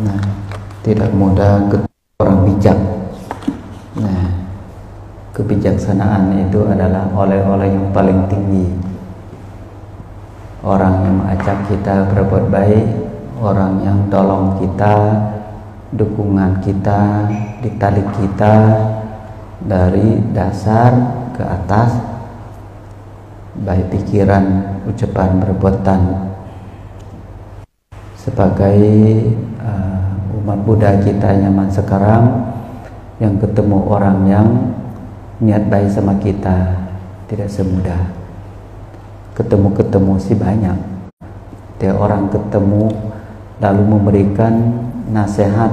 Nah, tidak mudah ketemu orang bijak. Nah, kebijaksanaan itu adalah oleh-oleh yang paling tinggi. Orang yang mengajak kita berbuat baik, orang yang tolong kita, dukungan kita, ditarik kita dari dasar ke atas, baik pikiran, ucapan, perbuatan. Sebagai umat Buddha kita zaman sekarang yang ketemu orang yang niat baik sama kita tidak semudah. Ketemu sih banyak. Tiap orang ketemu lalu memberikan nasihat,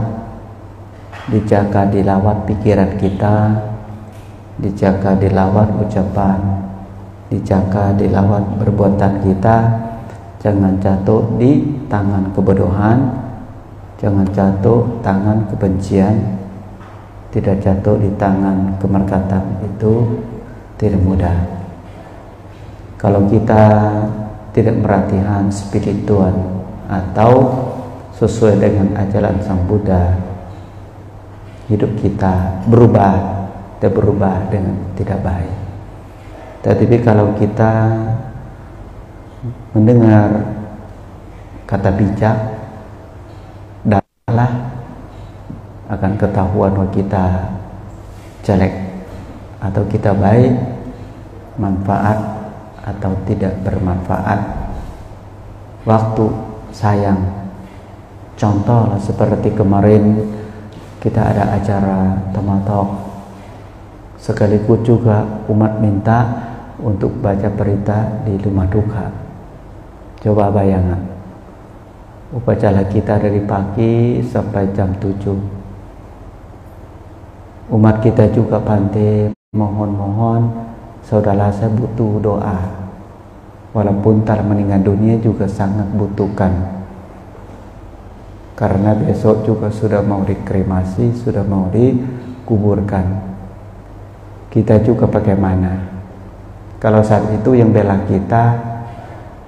dijaga dilawat pikiran kita, dijaga dilawat ucapan, dijaga dilawat perbuatan kita. Jangan jatuh di tangan kebodohan, jangan jatuh tangan kebencian, tidak jatuh di tangan kemerkatan. Itu tidak mudah. Kalau kita tidak merhatikan spiritual atau sesuai dengan ajaran Sang Buddha, hidup kita berubah dengan tidak baik. Tetapi kalau kita mendengar kata bijak, dahlah akan ketahuan bahwa kita jelek atau kita baik, manfaat atau tidak bermanfaat. Waktu sayang. Contoh seperti kemarin kita ada acara Tamatok, sekaligus juga umat minta untuk baca berita di rumah duka. Coba bayangkan, upacara kita dari pagi sampai jam 7. Umat kita juga pandai mohon saudara saya butuh doa. Walaupun telah meninggal dunia juga sangat butuhkan. Karena besok juga sudah mau dikremasi, sudah mau dikuburkan. Kita juga bagaimana? Kalau saat itu yang bela kita,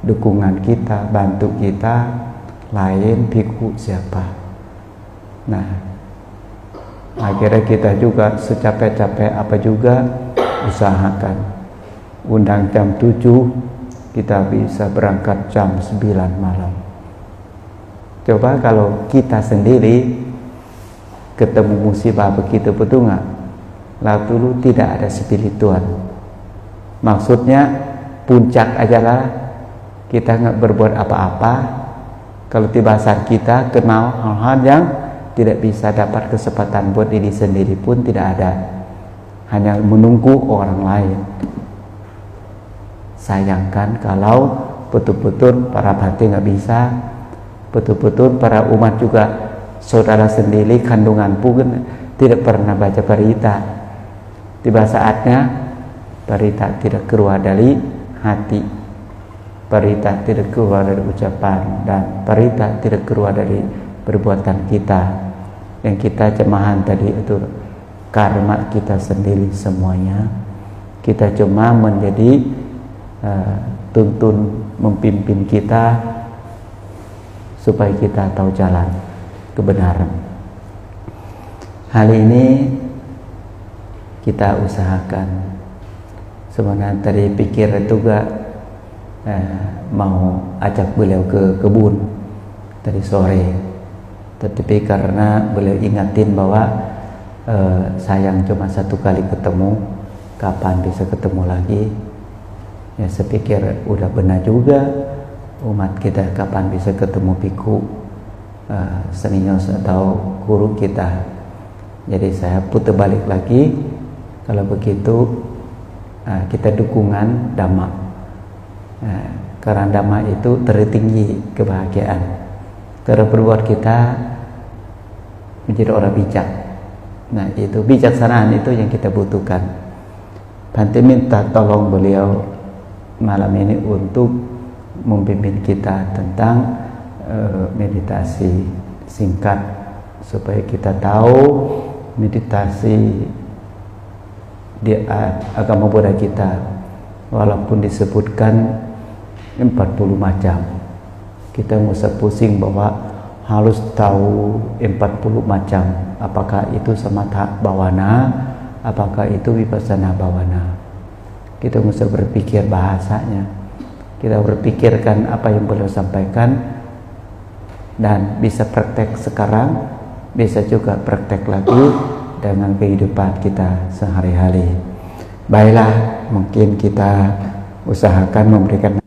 dukungan kita, bantu kita, lain biku siapa? Nah, akhirnya kita juga secapek-capek apa juga usahakan. Undang jam 7, kita bisa berangkat jam 9 malam. Coba kalau kita sendiri ketemu musibah begitu, betul nggak? Lalu dulu tidak ada spiritual. Maksudnya puncak ajalah kita nggak berbuat apa-apa. Kalau tiba saat kita kenal hal-hal yang tidak bisa dapat kesempatan buat diri sendiri pun tidak ada. Hanya menunggu orang lain. Sayangkan kalau betul-betul para bhante nggak bisa, betul-betul para umat juga saudara sendiri kandungan pun tidak pernah baca berita. Tiba saatnya berita tidak keluar dari hati, berita tidak keluar dari ucapan, dan berita tidak keluar dari perbuatan kita. Yang kita cemahan tadi itu karma kita sendiri semuanya. Kita cuma menjadi tuntun memimpin kita supaya kita tahu jalan kebenaran. Hal ini kita usahakan. Sebenarnya tadi pikir juga mau ajak beliau ke kebun tadi sore, tetapi karena beliau ingatin bahwa sayang cuma satu kali ketemu, kapan bisa ketemu lagi. Ya, saya pikir udah benar juga umat kita kapan bisa ketemu biku senios atau guru kita. Jadi saya putar balik lagi, kalau begitu kita dukungan Dhamma. Karena Dhamma itu tertinggi kebahagiaan. Karena berbuat kita menjadi orang bijak. Nah, itu bijaksanaan itu yang kita butuhkan. Bhante minta tolong beliau malam ini untuk memimpin kita tentang meditasi singkat supaya kita tahu meditasi di agama Buddha kita walaupun disebutkan 40 macam, kita nggak usah pusing bahwa harus tahu 40 macam, apakah itu samatha bawana, apakah itu vipassana bawana. Kita mesti berpikir bahasanya, kita berpikirkan apa yang beliau sampaikan, dan bisa praktek sekarang, bisa juga praktek lagi dengan kehidupan kita sehari-hari. Baiklah, mungkin kita usahakan memberikan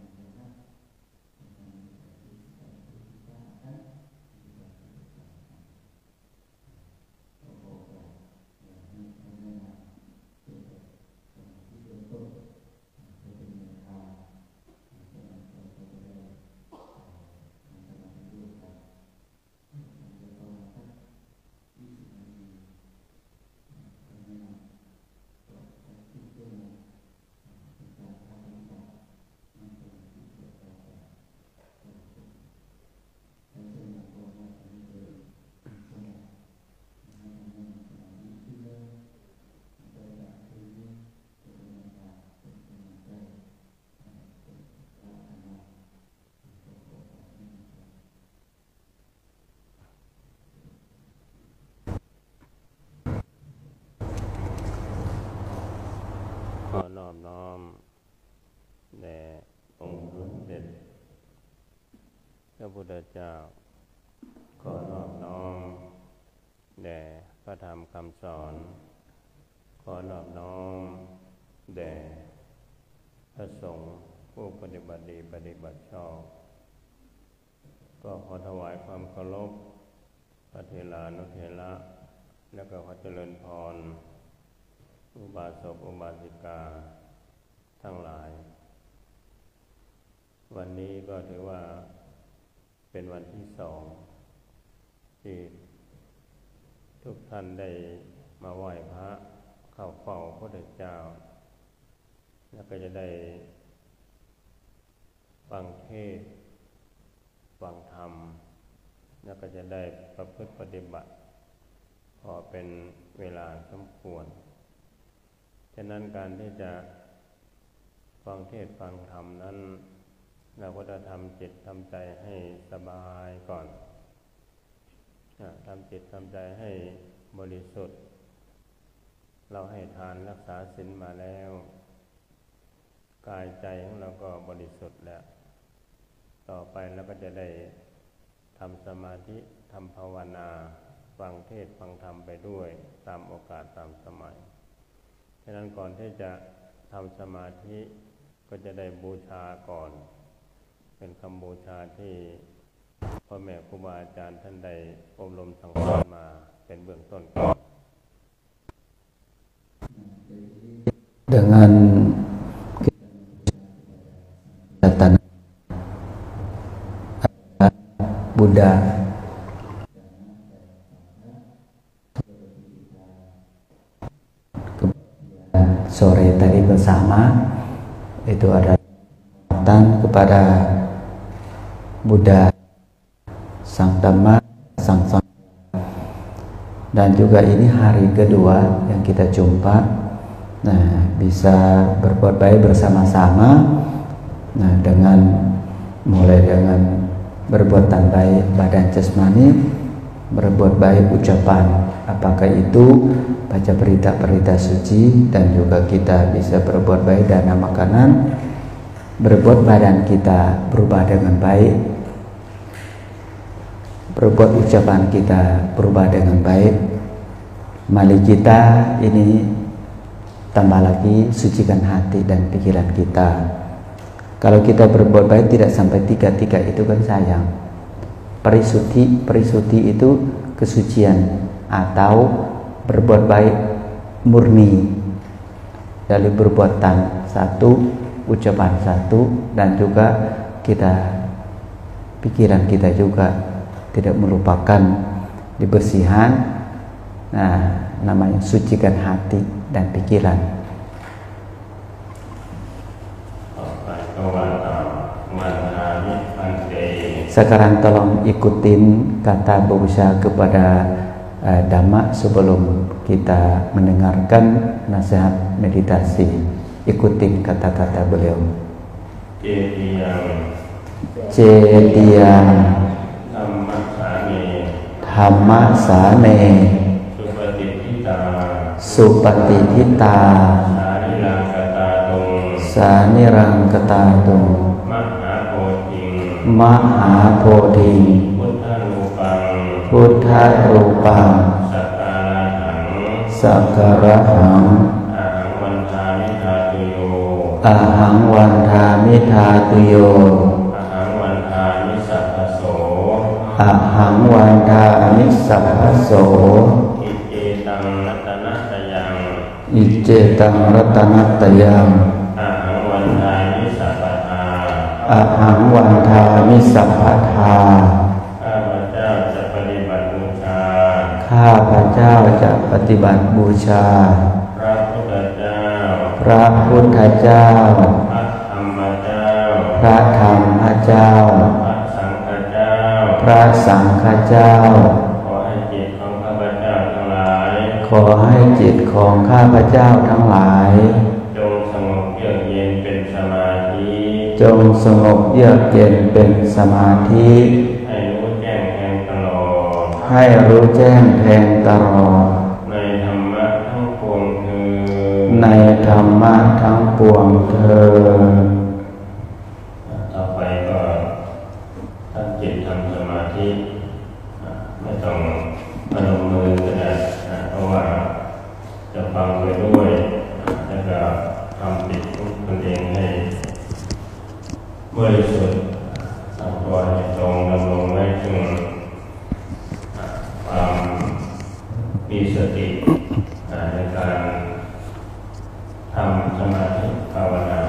ขอนอบน้อมแด่องค์สมเด็จพระพุทธเจ้าขอนอบน้อมแด่พระธรรมคำสอนขอนอบน้อมแด่พระสงฆ์ผู้ปฏิบัติดีปฏิบัติชอบก็ขอถวายความเคารพพระเถรานุเถระและก็ขอเจริญพรอุบาสกอุบาสิกาทั้งหลายวันนี้ก็ถือว่าเป็นวันที่2ที่ทุกท่านได้มาไหว้พระเข้าเฝ้าพระพุทธเจ้าแล้วก็จะได้ฟังเทศน์ฟังธรรมแล้วก็จะได้ประพฤติปฏิบัติพอเป็นเวลาสมควรฉะนั้นการที่จะฟังเทศน์ฟังธรรมนั้นเราก็จะทำจิตทำใจให้สบายก่อนทำจิตทำใจให้บริสุทธิ์เราให้ทานรักษาศีลมาแล้วกายใจของเราก็บริสุทธิ์แล้วต่อไปเราก็จะได้ทำสมาธิทำภาวนาฟังเทศน์ฟังธรรมไปด้วยตามโอกาสตามสมัยฉะนั้นก่อนที่จะทำสมาธิก็จะได้บูชาก่อนเป็นคำบูชาที่พ่อแม่ครูบาอาจารย์ท่านได้อบรมสั่งสอนมาเป็นเบื้องต้นก่อน dengan datang Buddha sore tadi bersama itu ada kepada Buddha, Sang Dhamma, Sang Sangha, dan juga ini hari kedua yang kita jumpa. Nah, bisa berbuat baik bersama-sama. Nah, mulai dengan berbuatan baik badan jasmani, berbuat baik ucapan, apakah itu baca berita-berita suci, dan juga kita bisa berbuat baik dana makanan, berbuat badan kita berubah dengan baik, berbuat ucapan kita berubah dengan baik, mari kita ini tambah lagi sucikan hati dan pikiran kita. Kalau kita berbuat baik tidak sampai 3 itu kan sayang. Parisuti itu kesucian atau berbuat baik murni dari perbuatan satu, ucapan satu, dan juga pikiran kita juga tidak melupakan dibersihan. Nah, namanya sucikan hati dan pikiran. Sekarang tolong ikutin kata berusaha kepada Dhamma sebelum kita mendengarkan nasihat meditasi. Ikutin kata-kata beliau. Cediang หัมมะสาเนสุปฏิทิตาสุปฏิทิตาสานิรังกตาตุงสานิรังกตาตุงมหาโพธิงมหาโพธิงพุทธรูปังพุทธรูปังสักการะหังสักการะหังอาหังวันทามิทาตุโยอาหังวันทามิทาตุโยอาหังวันทามิสัพพโสอาหังวันทามิสัพพโสอิเจตังรัตนัตยังอิเจตังรัตนัตยังอาหังวันทามิสัพพทาอาหังวันทามิสัพพทาข้าพเจ้าจะปฏิบัติบูชาข้าพเจ้าจะปฏิบัติบูชาพระพุทธเจ้าพระพุทธเจ้าพระธรรมเจ้าพระธรรมเจ้าพระสังฆเจ้าพระสังฆเจ้าขอให้จิตของข้าพเจ้าทั้งหลายขอให้จิตของข้าพเจ้าทั้งหลายจงสงบเยือกเย็นเป็นสมาธิจงสงบเยือกเย็นเป็นสมาธิให้รู้แจ้งแทงตลอดให้รู้แจ้งแทงตลอดในธรรมะทั้งปวงเถิดในธรรมะทั้งปวงเถิดต่อไปก็ตั้งจิตทำสมาธิไม่ต้องพนมมือก็ได้เพราะว่าจะฟังไปด้วยแล้วก็ทำจิตตนเองให้บริสุทธิ์ทำตัวให้ตรงดำรงไว้ถึงความมีสติในการทำสมาธิภาวนา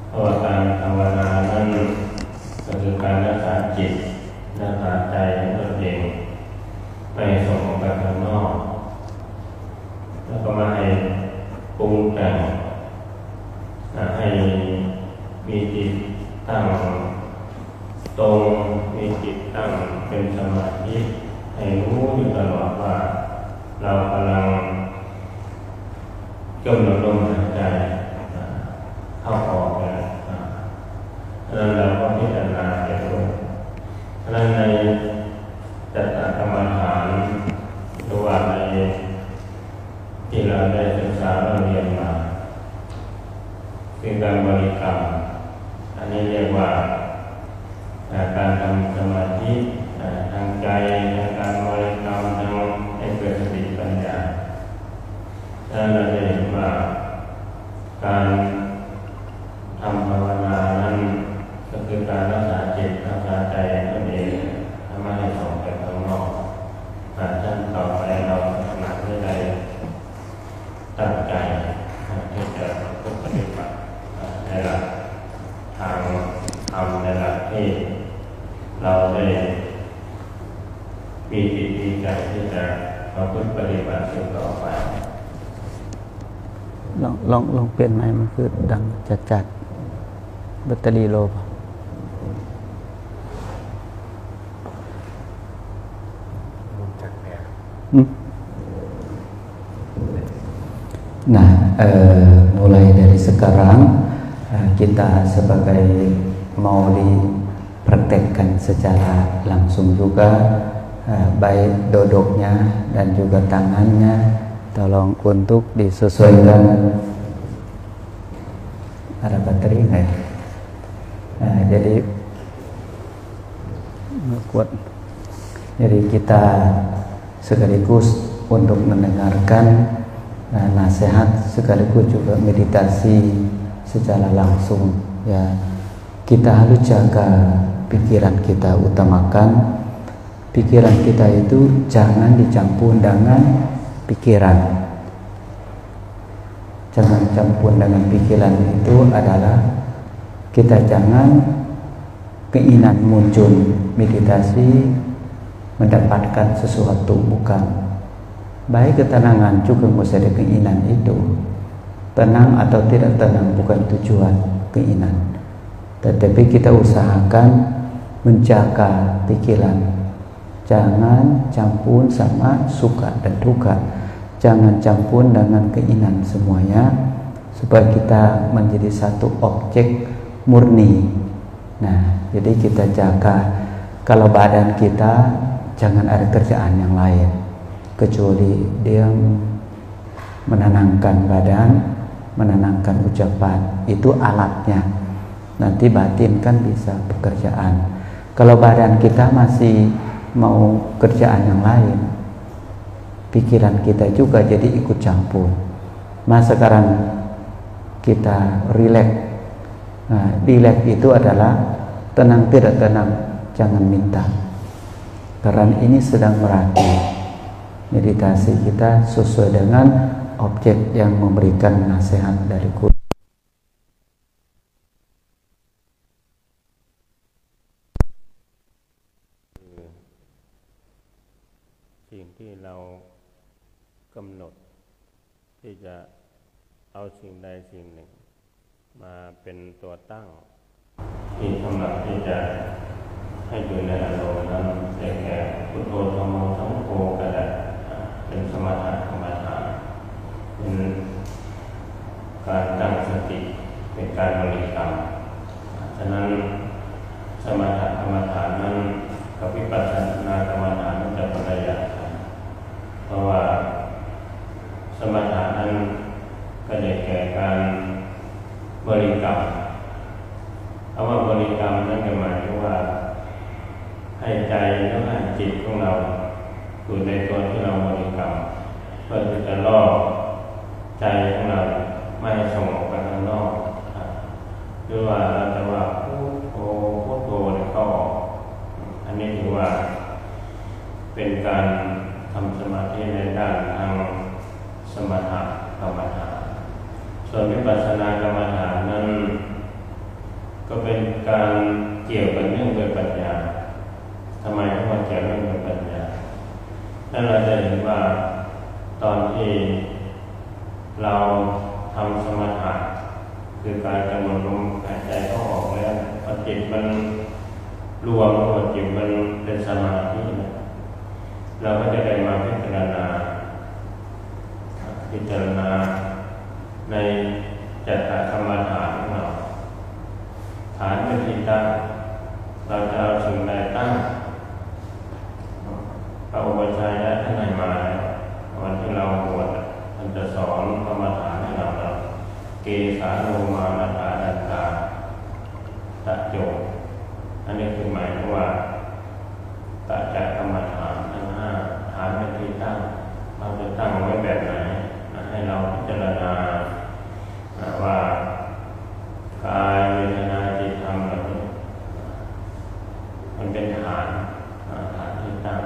เพราะการภาวนานั้นก็คือการรักษาจิตรักษาใจตัวเองไม่ส่งออกไปข้างนอกแล้วก็มาให้ปรุงแต่งให้มีจิตตั้งตรงมีจิตตั้งเป็นสมาธิให้รู้อยู่ตลอดว่าเรากำลังกำหนดลมหายใจเข้าออกแล้วแล้วเราก็พิจารณาไปด้วยนั้นในจัตตกรรมฐานหรือว่าในที่เราได้ศึกษาเราเรียนมาคือการบริกรรมอันนี้เรียกว่าการทำสมาธิทางใจทางการบริกรรมทางให้เกิดสติปัญญาถ้าเราได้เห็นว่าการทำภาวนานั้นก็คือการรักษาจิตรักษาใจนั่นเองทำให้ส่งไปข้างนอกขั้นต่อไปเราขณะที่ใดตั้งใจที่จะปฏิบัติในหลักทางธรรมในหลักที่เราได้มีจิตมีใจที่จะประพฤติปฏิบัติต่อไปลองเปลี่ยนไหมมันคือดังจัดแบตเตอรี่โลป่ะNah, mulai dari sekarang kita sebagai mau dipraktekkan secara langsung juga, baik duduknya dan juga tangannya, tolong untuk disesuaikan. Ada bateri nggak ya? Nah, jadi nggak kuat. Jadi kita sekaligus untuk mendengarkan nasihat sekaligus juga meditasi secara langsung ya. Kita harus jaga pikiran kita, utamakan pikiran kita itu jangan dicampur dengan pikiran. Jangan campur dengan pikiran itu adalah kita jangan keinginan muncul meditasi mendapatkan sesuatu, bukan. Baik ketenangan juga mesti ada keinginan itu. Tenang atau tidak tenang bukan tujuan keinginan. Tetapi kita usahakan menjaga pikiran. Jangan campur sama suka dan duka. Jangan campur dengan keinginan semuanya, supaya kita menjadi satu objek murni. Nah, jadi kita jaga kalau badan kita jangan ada kerjaan yang lain kecuali dia menenangkan badan, menenangkan ucapan. Itu alatnya. Nanti batin kan bisa pekerjaan. Kalau badan kita masih mau kerjaan yang lain, pikiran kita juga jadi ikut campur. Nah sekarang kita rileks. Nah, rileks itu adalah tenang tidak tenang, jangan minta. Karena ini sedang melatih. Meditasi kita sesuai dengan objek yang memberikan nasihat dari guru. สิ่งที่เรากำหนดที่จะเอาสิ่งใดสิ่งหนึ่งมาเป็นตัวตั้งที่สำหรับที่จะให้อยู่ในอารมณ์นั้นได้แก่พุทโธธัมโมสังโฆก็ได้เป็นสมถะกรรมฐานเป็นการตั้งสติเป็นการบริกรรมฉะนั้นสมถะกรรมฐานนั้นกับวิปัสสนากรรมฐานนั้นจะคนละอย่างกันเพราะว่าสมถะนั้นก็ได้แก่การบริกรรมคำว่าบริกรรมนั้นหมายถึงว่าให้ใจหรือให้จิตของเราอยู่ในตัวที่เราบริกรรมเพื่อที่จะล่อใจของเราไม่ให้ส่งออกไปข้างนอกหรือว่าเราจะว่าพุทโธพุทโธเข้าออกอันนี้ถือว่าเป็นการทำสมาธิในด้านทางสมถะกรรมฐานส่วนวิปัสสนากรรมฐานนั้นก็เป็นการเกี่ยวกับเรื่องโดยปัญญาทำไมต้องมาเกี่ยวเรื่องโดยปัญญานั่นเราจะเห็นว่าตอนที่เราทำสมถะคือการกำหนดลมหายใจเข้าออกแล้วพอจิตมันรวมพอจิตมันเป็นสมาธิเราก็จะได้มาพิจารณาในจัตตกรรมฐานของเราฐานเป็นที่ตั้งเราจะเอาสิ่งใดตั้งพระอุปัชฌายะท่านให้มาวันที่เราบวชท่านจะสอนกรรมฐานให้เราเกสาโลมานะฐานันตาตะโจอันนี้คือหมายถึงว่าตะจักกรรมฐานทั้งห้าฐานเป็นที่ตั้งเราจะตั้งไว้แบบไหนให้เราพิจารณาว่ากายเวทนาจิตธรรมเหล่านี้มันเป็นฐานที่ตั้ง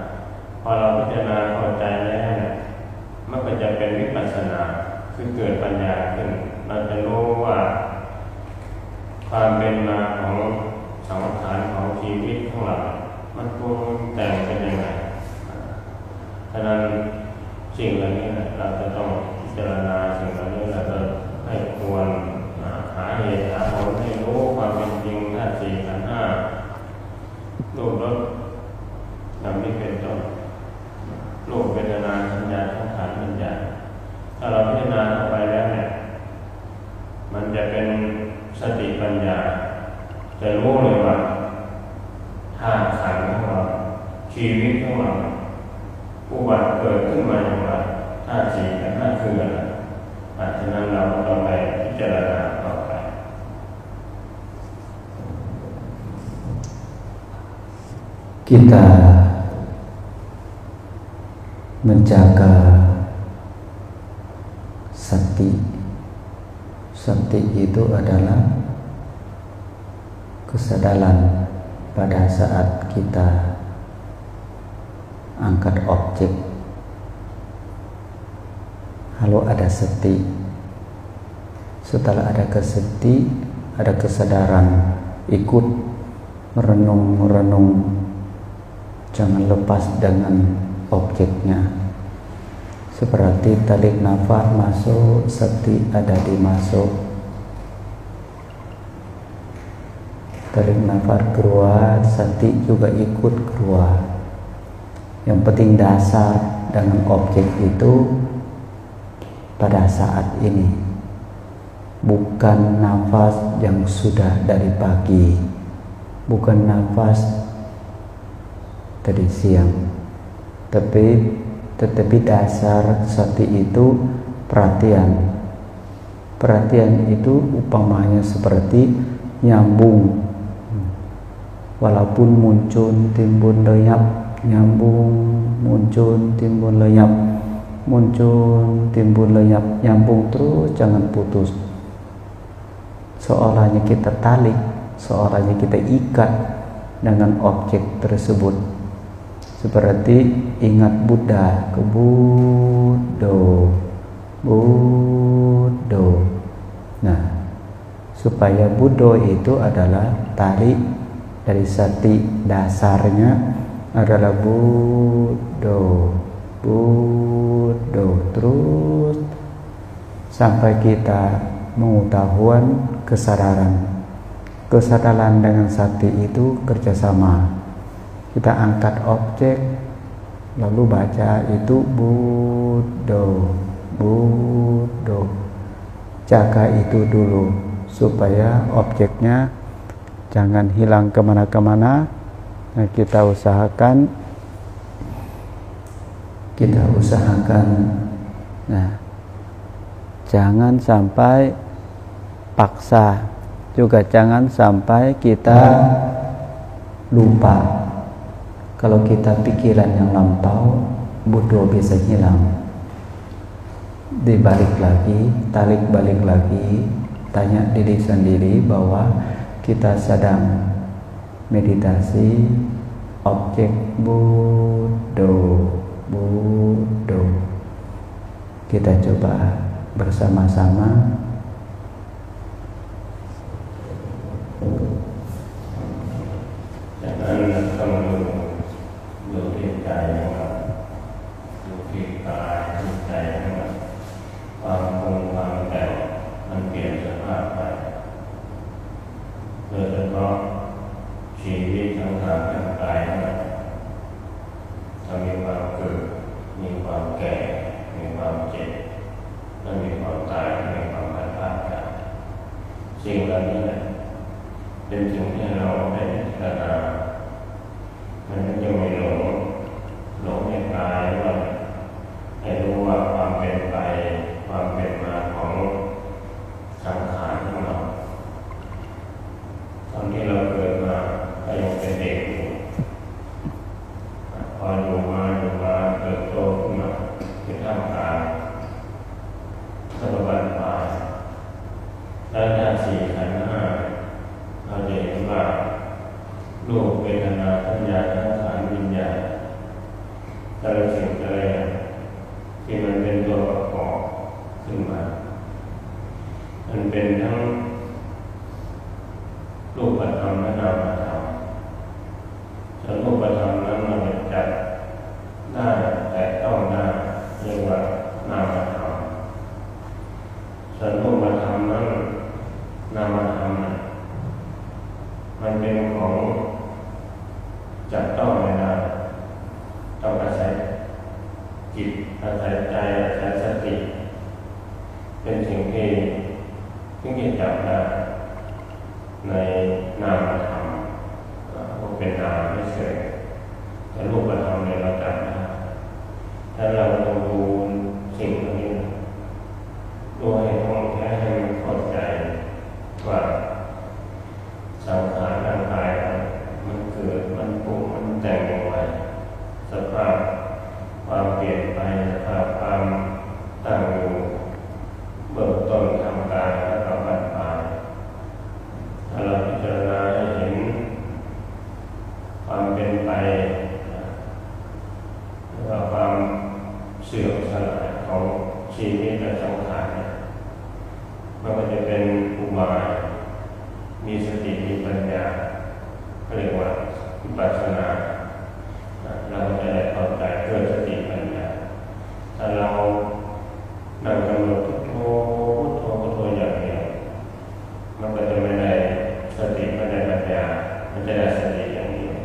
พอเราพิจารณาเข้าใจแล้วมันก็จะเป็นวิปัสสนาคือเกิดปัญญาขึ้นเราจะรู้ว่าความเป็นมาของสังขารของชีวิตของเรามันปรุงแต่งเป็นยังไงฉะนั้นสิ่งเหล่านี้เราจะต้องพิจารณาสิ่งเหล่านี้เราจะให้ควรหาเหตุหาผลให้รู้ความเป็นจริงธาตุสี่ขันธ์ห้ารูปรสนามนี้เป็นต้นรูปเวทนาสัญญาสังขารวิญญาณถ้าเราพิจารณาเข้าไปแล้วเนี่ยมันจะเป็นสติปัญญาจะรู้เลยว่าธาตุขันธ์ของเราชีวิตของเราอุบัติเกิดขึ้นมาอย่างไรธาตุสี่ขันธ์ห้าคืออะไรฉะนั้นเราต้องไปพิจารณาต่อไป kita menjaga sati. Sati itu adalah kesadaran pada saat kita angkat objek. Kalau ada sati, setelah ada keseti, ada kesadaran, ikut merenung, jangan lepas dengan objeknya. Seperti tarik nafas masuk, sati ada di masuk. Tarik nafas keluar, sati juga ikut keluar. Yang penting dasar dengan objek itu pada saat ini, bukan nafas yang sudah dari pagi, bukan nafas tadi siang, tetapi dasar sati itu perhatian. Perhatian itu upamanya seperti nyambung, walaupun muncul timbun lenyap, nyambung, muncul timbun lenyap, muncul timbun lenyap, nyambung terus, jangan putus. Seolahnya kita talik, seolahnya kita ikat dengan objek tersebut. Seperti ingat Buddha, ke Buddho, Buddho. Nah, supaya Buddho itu adalah tarik dari sati, dasarnya adalah Buddho, Buddho, terus sampai kita mengetahuan kesadaran dengan sati itu kerjasama. Kita angkat objek lalu baca itu Buddho, Buddho. Jaga itu dulu supaya objeknya jangan hilang kemana-kemana. Nah, kita usahakan nah, jangan sampai paksa, juga jangan sampai kita lupa. Kalau kita pikiran yang lampau, Buddho bisa hilang. Dibalik lagi, tarik balik lagi, tanya diri sendiri bahwa kita sedang meditasi objek Buddho, Buddho. Kita coba bersama-sama. Jangan kamuดูที่ใจนะครับดูที่กายที่ใจนะครับความคงความแต่งมันเปลี่ยนสภาพไปโดยเฉพาะชีวิตทั้งทางกายนะครับจะมีความเกิดมีความแก่มีความเจ็บและมีความตายมีความพัดพรากจากสิ่งเหล่านี้แหละเป็นสิ่งที่เราได้พิจารณามันจะไม่หลงในกายว่าให้รู้ว่าความเป็นไปความเป็นมาของสังขารของเราตอนที่เราเกิดมาก็ยังเป็นเด็กอยู่พออยู่มาเติบโตขึ้นมาในท่ามกลางสัพพัญญาแล้วธาตุสี่ขันธ์ห้าเราจะเห็นว่ารูปเวทนาสัญญาสังขารวิญญาณแต่ละสิ่งแต่ละอย่างที่มันเป็นตัวประกอบขึ้นมามันเป็นทั้งรูปธรรมและนามธรรมส่วนรูปธรรมนั้นมันจัดได้แต่ต้องได้เรียกว่านามธรรมส่วนรูปธรรมนั้นนามธรรมมันเป็นของจับต้องไม่ได้ต้องอาศัยจิตอาศัยใจอาศัยสติเป็นสิ่งที่จะจับได้ในนามธรรมว่าเป็นนามไม่เฉยแต่รูปธรรมเนี่ยเราจับได้ถ้าเราต้องดูสิ่งเหล่านี้ดูให้ท่องแท้ให้มันเข้าใจว่าสังขารร่างกายมันเกิดมันปรุงมันแต่งออกมาสภาพความเปลี่ยนไปสภาพความตั้งอยู่เบื้องต้นทำการแล้วก็บรรปลายถ้าเราพิจารณาให้เห็นความเป็นไปแล้วก็ความเสื่อมสลายของชีวิตและสังขารมันก็จะเป็นอุบายมีสติมีปัญญาเรียกว่าวิปัสสนาเราจะได้เข้าใจเกิดสติปัญญาถ้าเรานั่งกำหนดพุทโธพุทโธอย่างเดียวมันก็จะไม่ได้สติไม่ได้ปัญญามันจะได้สติอย่างเดียว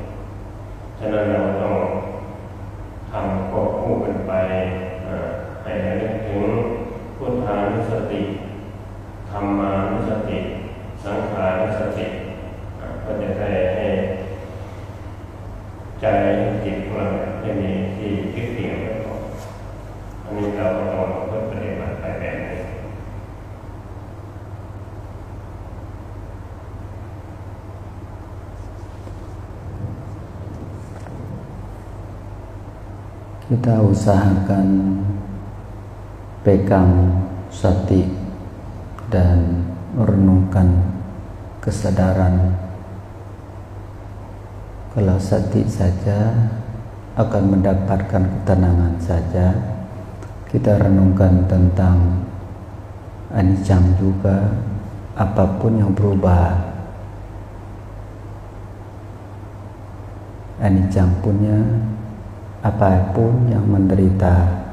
ฉะนั้นเราต้องทำควบคู่กันไปให้นึกถึงพุทโธ Kita usahakan pegang sati dan merenungkan kesadaran. Kalau sati saja akan mendapatkan ketenangan saja. Kita renungkan tentang anicang juga, apapun yang berubah, anicang punya, apapun yang menderita,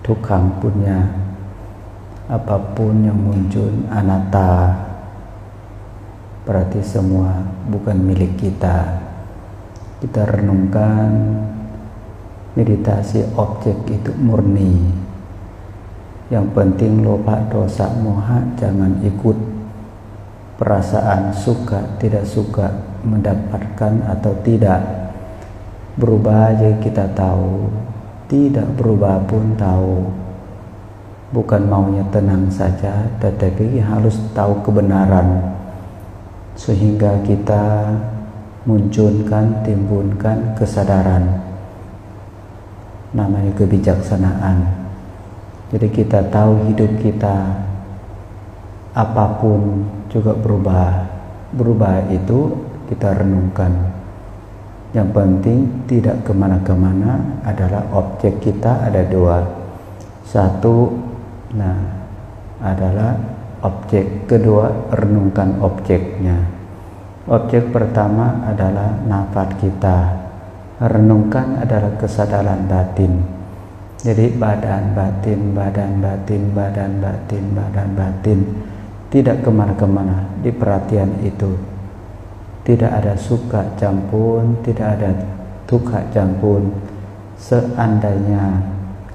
dukkang punya, apapun yang muncul, anatta, berarti semua bukan milik kita. Kita renungkan, meditasi objek itu murni. Yang penting loba, dosa, moha jangan ikut. Perasaan suka, tidak suka, mendapatkan atau tidak, berubah aja kita tahu, tidak berubah pun tahu. Bukan maunya tenang saja, tetapi harus tahu kebenaran, sehingga kita munculkan, timbulkan kesadaran, namanya kebijaksanaan. Jadi kita tahu hidup kita apapun juga berubah. Berubah itu kita renungkan. Yang penting tidak kemana-kemana, adalah objek kita ada dua. Satu, adalah objek. Kedua, renungkan objeknya. Objek pertama adalah nafas kita. Renungkan adalah kesadaran batin. Jadi badan batin, badan batin, badan batin, badan batin. Tidak kemana-kemana, di perhatian itu. Tidak ada suka campur, tidak ada dukkha campur. Seandainya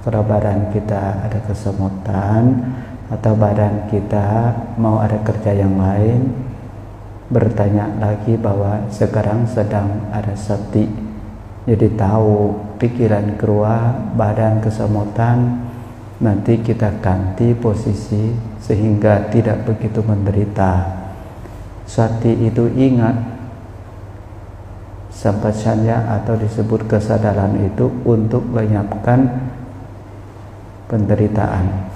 kalau badan kita ada kesemutan atau badan kita mau ada kerja yang lain, bertanya lagi bahwa sekarang sedang ada sati. Jadi tahu pikiran keluar, badan kesemutan, nanti kita ganti posisi sehingga tidak begitu menderita. Sati itu ingat, sampacanya atau disebut kesadaran itu untuk menyiapkan penderitaan.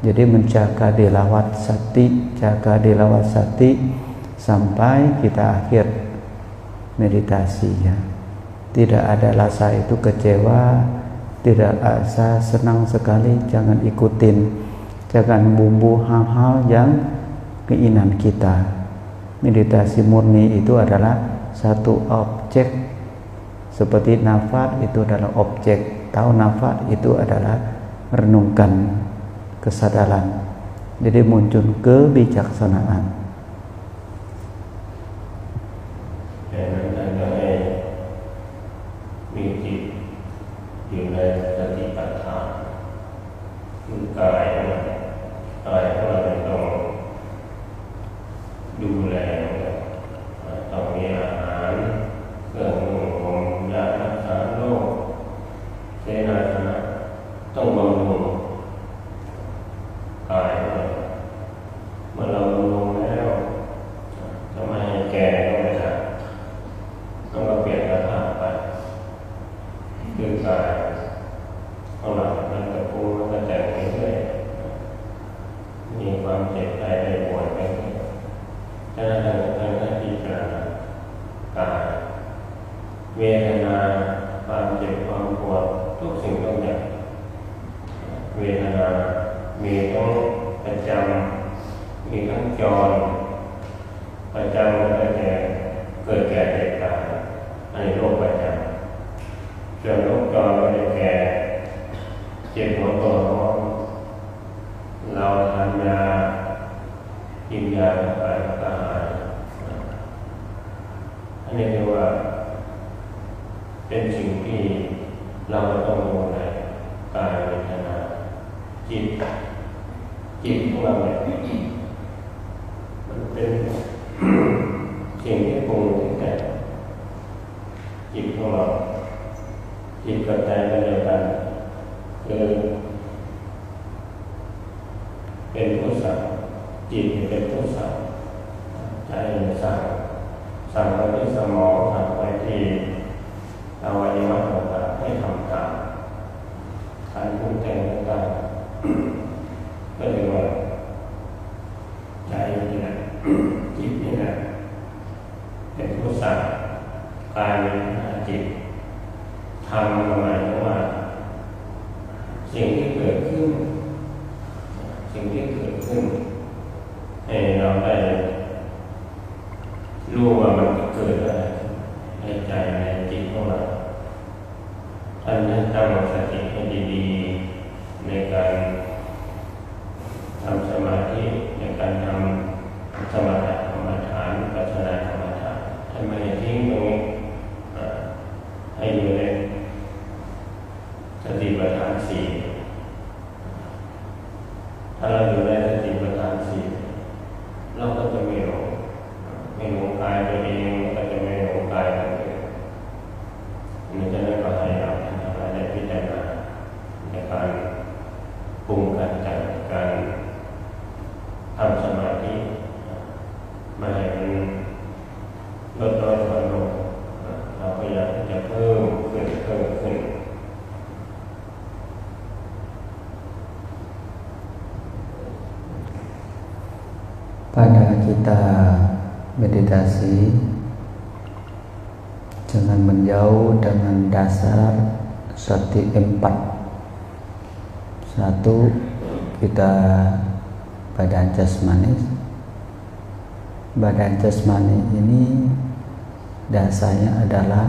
Jadi menjaga dilawat sati, jaga dilawat sati sampai kita akhir meditasinya. Tidak ada rasa itu kecewa, tidak rasa senang sekali, jangan ikutin. Jangan bumbu hal-hal yang keinginan kita. Meditasi murni itu adalah satu objek, seperti nafas itu adalah objek. Tahu nafas itu adalah renungkan kesadaran. Jadi muncul kebijaksanaan.เวทนาความเจ็บความปวดทุกสิ่งทุกอย่างเวทนามีทั้งประจำมีทั้งจรประจำก็จะเกิดแก่เจ็บตายอันนี้โรคประจำส่วนโรคจรก็จะแก่เจ็บหัวตัวร้อนเราทานยากินยาเข้าไปก็หายอันนี้เรียกว่าเป็นสิ่งที่เราต้องดูในกายเวทนาจิตของเราเนี่ยมันเป็นสิ่งที่ปรุงแต่งจิตของเราจิตกับใจเป็นเดียวกันคือเป็นผู้สั่งจิตเป็นผู้สั่งใจสั่งไปที่สมองสั่งไปที่อวัยวะต่างๆให้ทำตาม การปรุงแต่งต่างๆก็เรียกว่าใจนี่แหละจิตนี่แหละเป็นผู้สั่งกายเป็นจิตทำหมายถึงว่าสิ่งที่เกิดขึ้นให้เราได้รู้ว่ามันเกิดอะไรในใจในจิตของเราท่านให้ตั้งสติให้ดีๆในการทำสมาธิในการทำสมถะกรรมฐานวิปัสสนากรรมฐานท่านไม่ให้ทิ้งตรงนี้ให้อยู่ในสติปัฏฐานสี่ถ้าเราอยู่ในสติปัฏฐานสี่เราก็จะไม่หลงกายตัวเองก็จะไม่หลงกายตัวเองนี่จะได้ก็ให้เราทำอะไรได้พิจารณาในการปรุงการจัดการทำสมาธิไม่ให้มันลดน้อยถอยลงเราพยายามที่จะเพิ่มขึ้นpada kita meditasi jangan menjauh dengan dasar sati 4. Satu, kita badan jasmani. Badan jasmani ini dasarnya adalah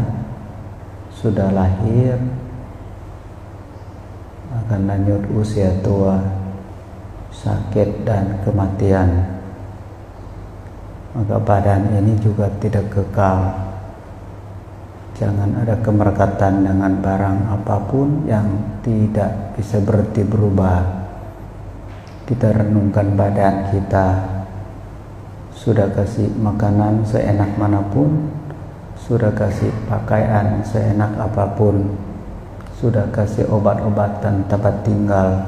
sudah lahir, akan lanjut usia tua, sakit dan kematian. Maka badan ini juga tidak kekal. Jangan ada kemerkatan dengan barang apapun yang tidak bisa berhenti berubah. Kita renungkan badan kita, sudah kasih makanan seenak manapun, sudah kasih pakaian seenak apapun, sudah kasih obat-obatan tempat tinggal,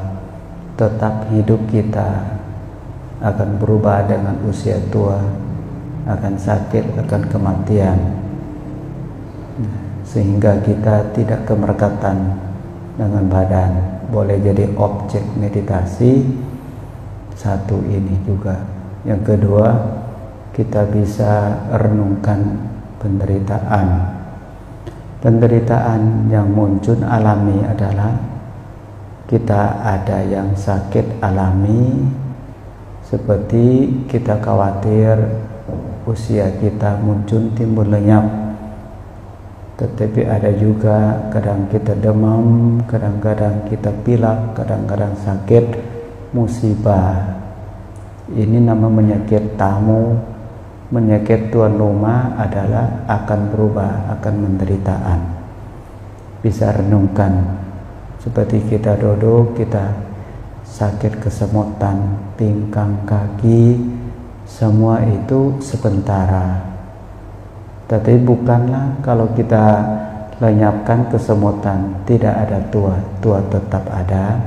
tetap hidup kita akan berubah dengan usia tua, akan sakit, akan kematian, sehingga kita tidak kemerkatan dengan badan. Boleh jadi objek meditasi. Satu ini juga. Yang kedua, kita bisa renungkan penderitaan yang muncul alami adalah kita ada yang sakit alami, seperti kita khawatir usia kita muncul timbul lenyap. Tetapi ada juga kadang kita demam, kadang-kadang kita pilek, kadang-kadang sakit, musibah. Ini nama penyakit tamu, penyakit tuan rumah adalah akan berubah, akan penderitaan. Bisa renungkan, seperti kita duduk, kita sakit kesemutan, pinggang kaki, semua itu sementara. Tapi bukanlah kalau kita lenyapkan kesemutan, tidak ada tua tetap ada.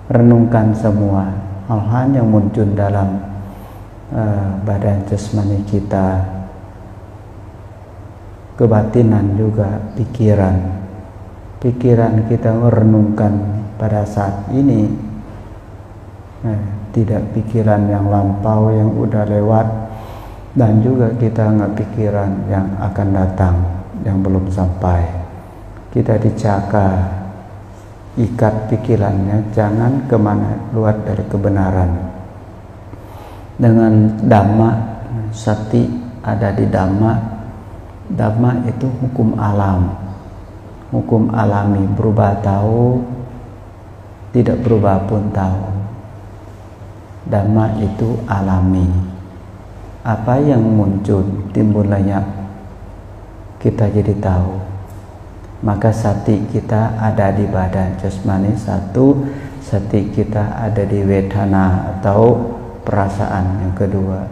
Renungkan semua hal-hal yang muncul dalam badan jasmani kita, kebatinan juga pikiran kita merenungkan pada saat ini, tidak pikiran yang lampau yang udah lewat, dan juga kita nggak pikiran yang akan datang yang belum sampai. Kita dijaga, ikat pikirannya jangan kemana luar dari kebenaran. Dengan dhamma, sati ada di dhamma. Dhamma itu hukum alam, hukum alami, berubah tahu, tidak berubah pun tahu. Dhamma itu alami. Apa yang muncul, timbul lenyap, kita jadi tahu. Maka sati kita ada di badan jasmani satu, sati kita ada di vedana atau perasaan yang kedua,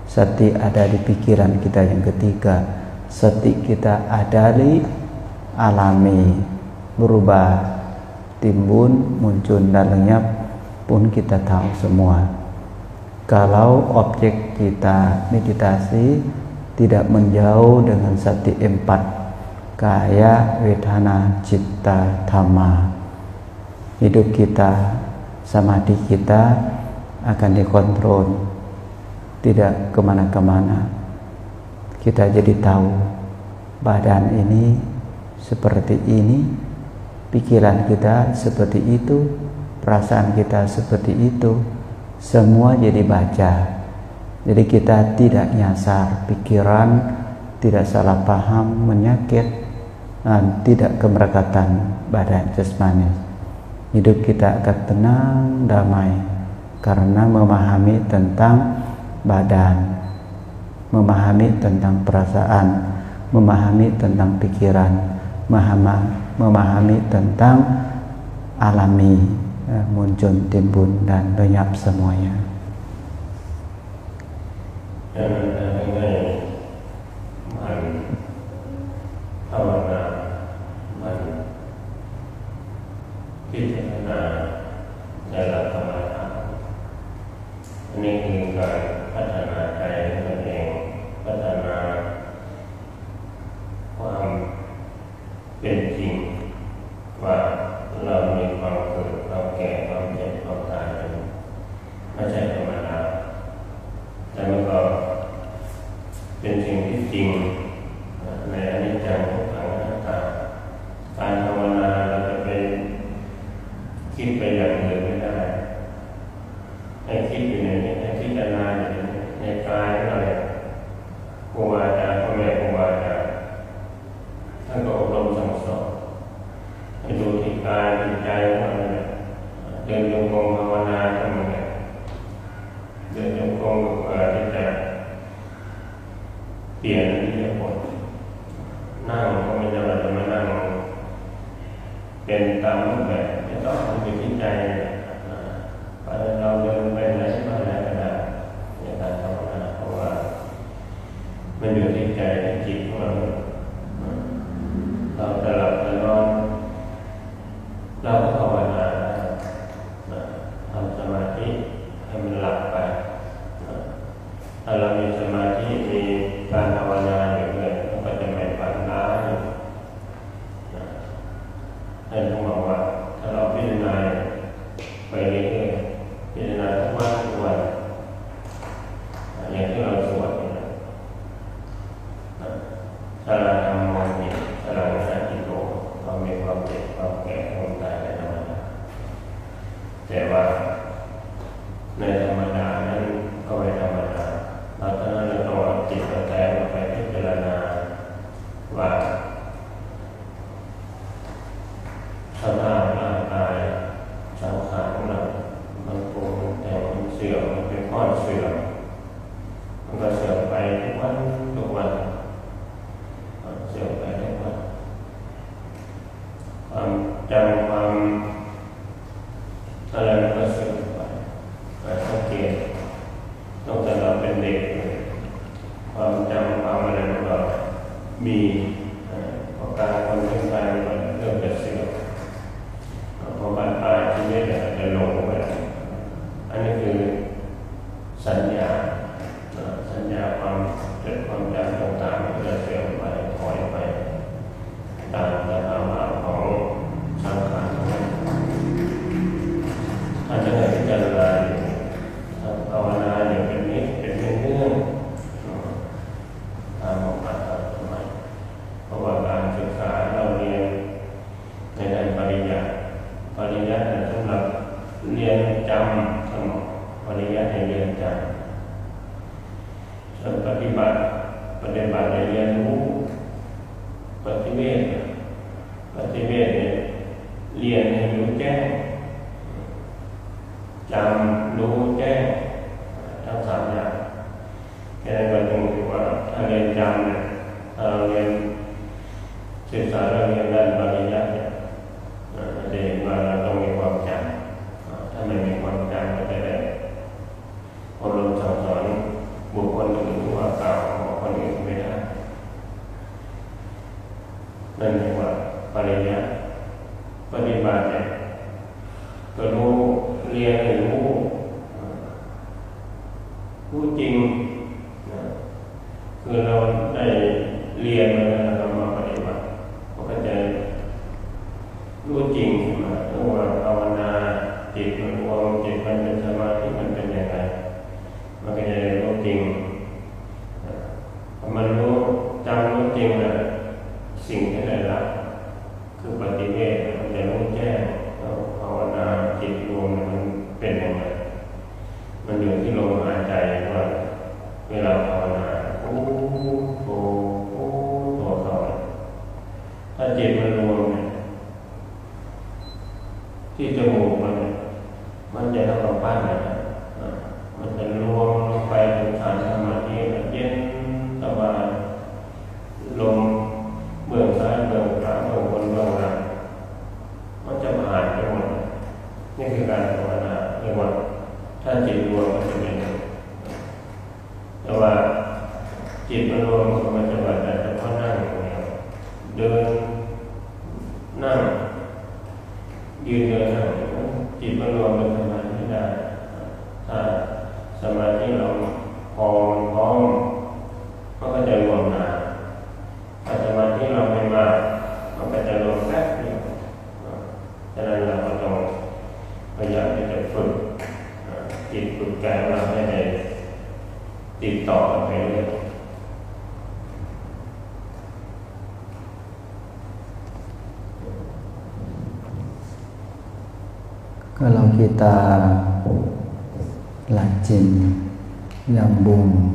sati ada di pikiran kita yang ketiga, sati kita ada di alami, berubah, timbul, muncul dan lenyap pun kita tahu semua. Kalau objek kita meditasi tidak menjauh dengan sati 4, kaya, vedana, citta, dhamma, hidup kita, samadhi kita akan dikontrol, tidak kemana-kemana. Kita jadi tahu badan ini seperti ini, pikiran kita seperti itu, perasaan kita seperti itu, semua jadi baca. Jadi kita tidak nyasar pikiran, tidak salah paham, menyakit, dan tidak kemerakatan badan jasmani. Hidup kita akan tenang, damai, karena memahami tentang badan, memahami tentang perasaan, memahami tentang pikiran, memahami tentang alami, muncul, timbun, dan lenyap semuanya. รู้จริงขึ้นมาว่าภาวนาจิตมันรวมจิตมันเป็นสมาธิมันเป็นยังไงมันก็จะรู้จริงมันรู้จำรู้จริงนะสิ่งที่ได้รับคือปฏิเวทมันจะรู้แจ้งภาวนาจิตรวมมันเป็นยังไงมันอยู่ที่ลมหายใจว่าเวลาภาวนาโอ้โหตัวเขาถ้าจิตมันรวมเนี่ยที่จมูกมันจะต้องมาปั้นนะมันจะรวมลงไปถึงฐานสมาธิเย็นสบายลมเบื้องซ้ายเบื้องขวาเบื้องบนเบื้องล่างมันจะผ่านไปหมดนี่คือการภาวนาเรียกว่าถ้าจิตรวมมันจะเป็นแต่ว่าจิตมันรวมมันจะแบบแต่พอนั่งอย่างเดียวเดินนั่งยืนเดินนั่งจิตมันรวมเป็นสมาธิได้ถ้าสมาธิเราพร้อมมันก็จะรวมนานถ้าสมาธิเราไม่มากมันก็จะรวมแป๊บเดียวฉะนั้นเราก็ต้องพยายามที่จะฝึกจิตฝึกกายเราให้ได้ติดต่อกันไปเรื่อยkalau kita rajin nyambung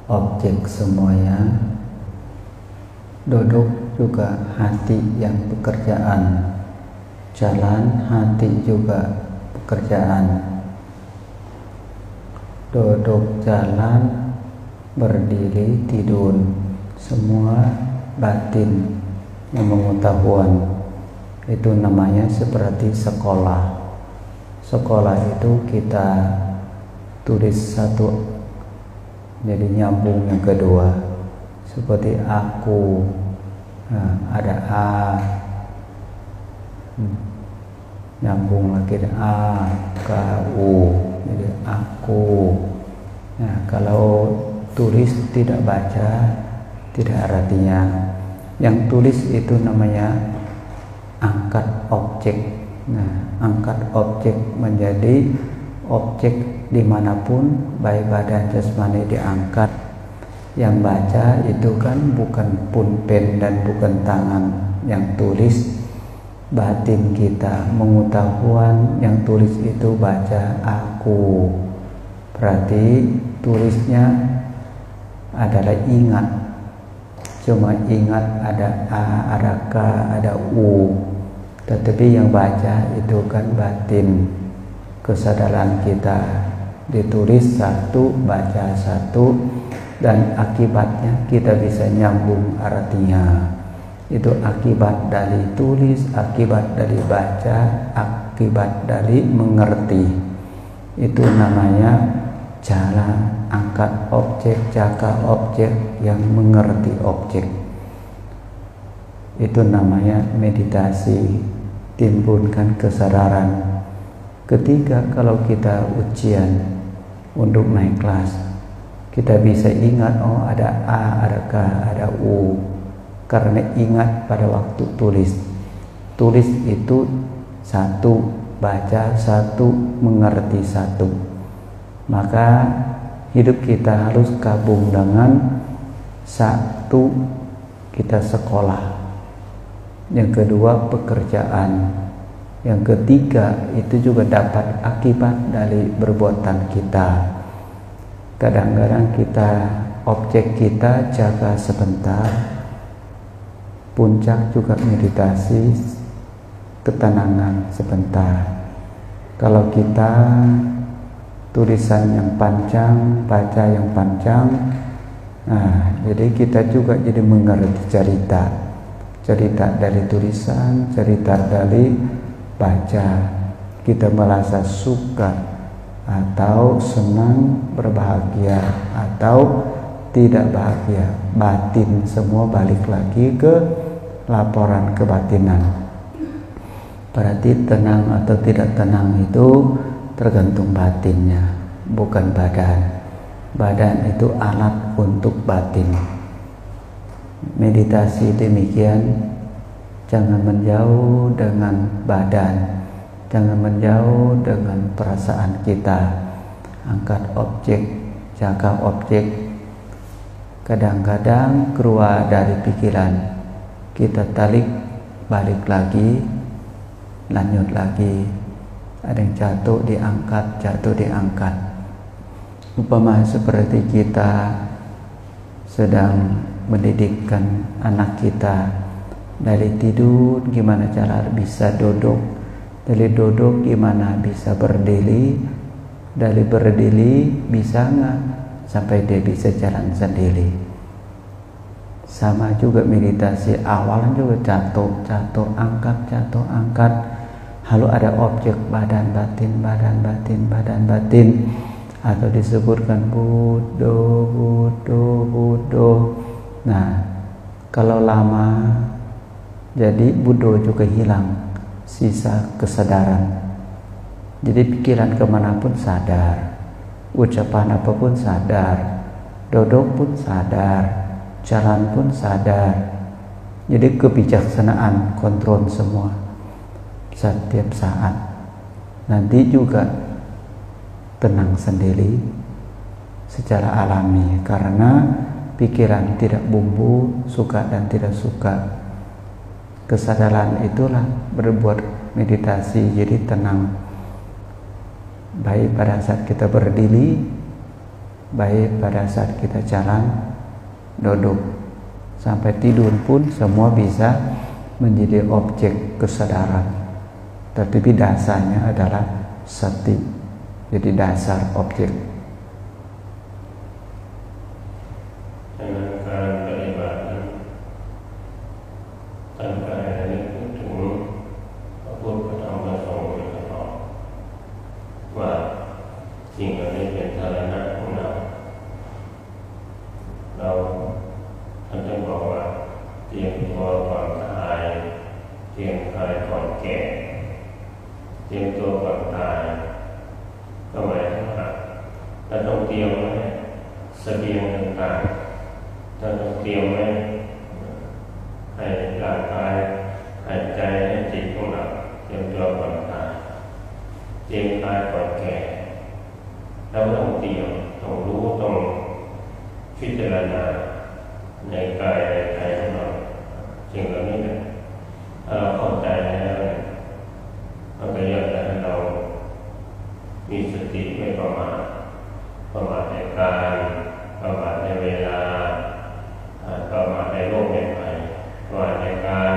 objek semuanya, duduk juga hati yang pekerjaan, jalan hati juga pekerjaan, duduk jalan berdiri tidur semua batin yang pengetahuan. Itu namanya seperti sekolah. Sekolah itu kita tulis satu jadi nyambung yang kedua, seperti aku, ada A, nyambung lagi ada A ke U, jadi aku. Nah, kalau tulis tidak baca tidak artinya. Yang tulis itu namanya angkat objek. Nah, angkat objek menjadi objek dimanapun, baik badan jasmani diangkat. Yang baca itu kan bukan pulpen dan bukan tangan yang tulis, batin kita pengetahuan yang tulis itu baca aku. Berarti tulisnya adalah ingat, cuma ingat ada A, ada K, ada U. Tetapi yang baca itu kan batin, kesadaran kita. Ditulis satu, baca satu, dan akibatnya kita bisa nyambung artinya. Itu akibat dari tulis, akibat dari baca, akibat dari mengerti. Itu namanya jalan angkat objek, jaga objek yang mengerti objek. Itu namanya meditasi, timbulkan kesadaran. Ketiga, kalau kita ujian untuk naik kelas, kita bisa ingat, oh ada A, ada K, ada U, karena ingat pada waktu tulis. Tulis itu satu, baca satu, mengerti satu. Maka hidup kita harus gabung dengan satu, kita sekolah. Yang kedua pekerjaan. Yang ketiga itu juga dapat akibat dari perbuatan kita. Kadang-kadang kita objek kita jaga sebentar. Puncak juga meditasi, ketenangan sebentar. Kalau kita tulisan yang panjang, baca yang panjang, nah jadi kita juga jadi mengerti cerita dari tulisan, cerita dari baca. Kita merasa suka atau senang, berbahagia atau tidak bahagia, batin semua balik lagi ke laporan kebatinan. Berarti tenang atau tidak tenang itu tergantung batinnya, bukan badan. Badan itu alat untuk batin. Meditasi demikian, Jangan menjauh dengan badan, jangan menjauh dengan perasaan kita. Angkat objek, jaga objek. Kadang-kadang keluar dari pikiran, kita tarik balik lagi, lanjut lagi. Ada yang jatuh diangkat. Upama seperti kita sedang mendidikkan anak kita. Dari tidur gimana cara bisa duduk, dari duduk gimana bisa berdiri, dari berdiri bisa nggak sampai dia bisa jalan sendiri. Sama juga meditasi, awalnya juga jatuh, angkat. Lalu ada objek badan batin, atau disebutkan Buddho. Nah, kalau lama jadi Buddho juga hilang, sisa kesadaran. Jadi pikiran kemanapun sadar, ucapan apapun sadar, duduk pun sadar, jalan pun sadar. Jadi kebijaksanaan kontrol semua setiap saat. Nanti juga tenang sendiri secara alami, karena pikiran tidak bumbu suka dan tidak suka. Kesadaran itulah berbuat meditasi, jadi tenang. Baik pada saat kita berdiri, baik pada saat kita jalan, duduk, sampai tidur pun semua bisa menjadi objek kesadaran. Tapi dasarnya adalah sati, jadi dasar objek. Denganการปฏิบัตินั้นตั้งแต่นึกถึงพระพุทธพระธรรมพระสงฆ์โดยตลอดว่าสิ่งเหล่านี้เป็นสาระของเราท่านจะบอกว่าเตรียมตัวก่อนตายเตรียมกายก่อนแก่เตรียมตัวก่อนตายก็หมายถึงว่าเราต้องเตรียมไว้เสบียงต่างๆเราต้องเตรียมไว้ให้ร่างกายให้ใจให้จิตของเราเตรียมตัวก่อนตายเตรียมกายก่อนแก่เราต้องเตรียมต้องรู้ต้องพิจารณาในกายในใจของเราสิ่งเหล่านี้เนี่ยถ้าเราเข้าใจแล้วมันก็อยากจะให้เรามีสติไม่ประมาทในการประมาทในเวลาประมาทในโลกในภัยประมาทในการ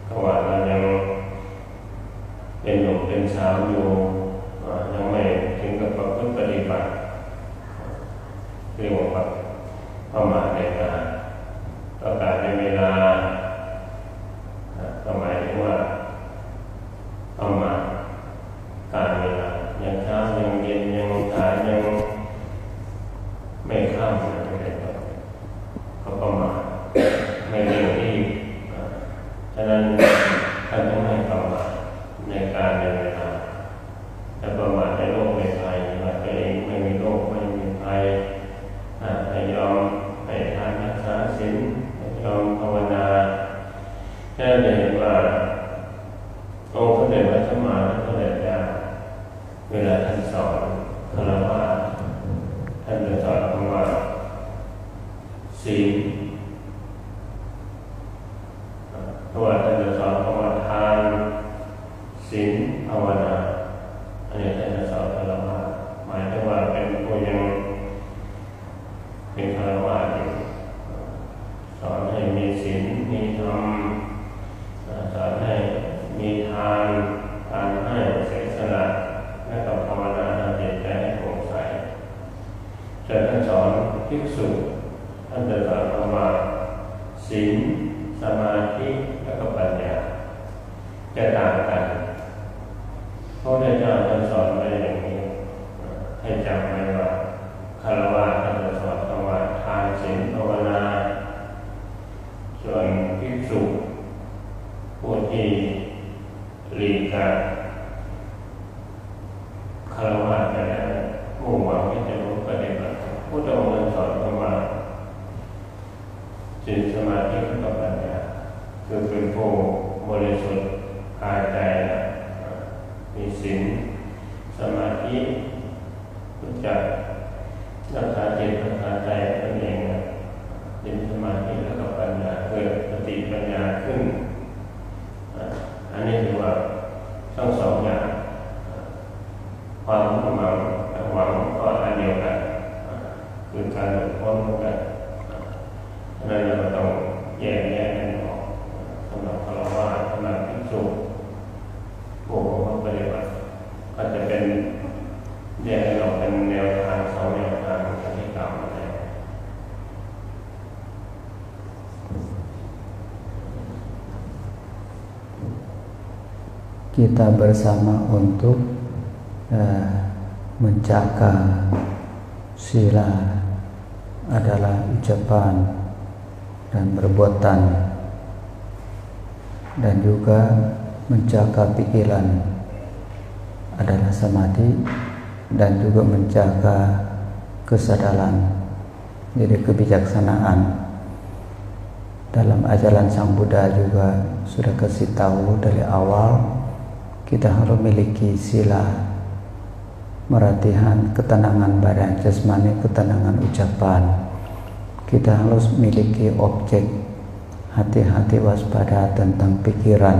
ประมาทเรายังเป็นหนุ่มเป็นสาวอยู่ยังไม่ถึงกับประพฤติปฏิบัติเรียกว่าประมาทในการประกาศในเวลาหมายถึงว่าประมาทการเวลายังเช้ายังเย็นยังสายยังไม่ข้ามอะไรก็ประมาทไม่เร็วรีบฉะนั้นท่านต้องให้ประมาทในการในเวลาและประมาทในโลกในภัยว่าตัวเองไม่มีโรคไม่มีภัยให้ยอมให้ทานรักษาศีลให้ยอมภาวนาแค่เห็นว่าองค์พระเดชพระสัมมาสัมพุทธเจ้าเวลาท่านสอนฆราวาสท่านจะสอนคำว่าศีลเพราะว่าท่านจะสอนคำว่าทานศีลภาวนาอันนี้ท่านจะสอนฆราวาสหมายถึงว่าเป็นผู้ยังเป็นฆราวาสอยู่สอนให้มีศีลมีธรรมสอนให้มีทานให้เสียสละและกับภาวนาทำจิตใจให้โปร่งใสแต่ท่านสอนภิกษุท่านจะสอนคำว่าศีลสมาธิและก็ปัญญาจะต่างกันเพราะได้เจ้าท่านสอนไว้อย่างนี้ให้จำไว้ว่าคารวะท่านจะสอนคำว่าทานศีลภาวนาส่วนภิกษุผู้ที่หลีกการคารวะไปแล้วมุ่งหวังที่จะรู้ปฏิบัติพุทธองค์สอนคำว่าศีลสมาธิและปัญญาคือเป็น ผู้บริสุทธิ์กายใจมีศีลสมาธิรู้จักรักษาจิตรักษาใจตนเองเป็นสมาธิแล้วก็ปัญญาเกิดสติปัญญาขึ้นอันนี้ถือว่าทั้งสองอย่างความหวังก็อันเดียวกันคือการหลุดพ้นกันฉะนั้นเราต้องแยกกันออกสำหรับฆราวาสสำหรับภิกษุผู้ปฏิบัติก็จะเป็นแยกออกเป็นแนวทางสองแนวทางที่กล่าวมาแล้วkita bersama untuk menjaga sila adalah ucapan dan perbuatan dan juga menjaga pikiran adalah samadhi dan juga menjaga kesadaran jadi kebijaksanaan. Dalam ajaran Sang Buddha juga sudah kasih tahu dari awal kita harus memiliki sila meratihan ketenangan badan jasmani, ketenangan ucapan. Kita harus memiliki objek hati-hati waspada tentang pikiran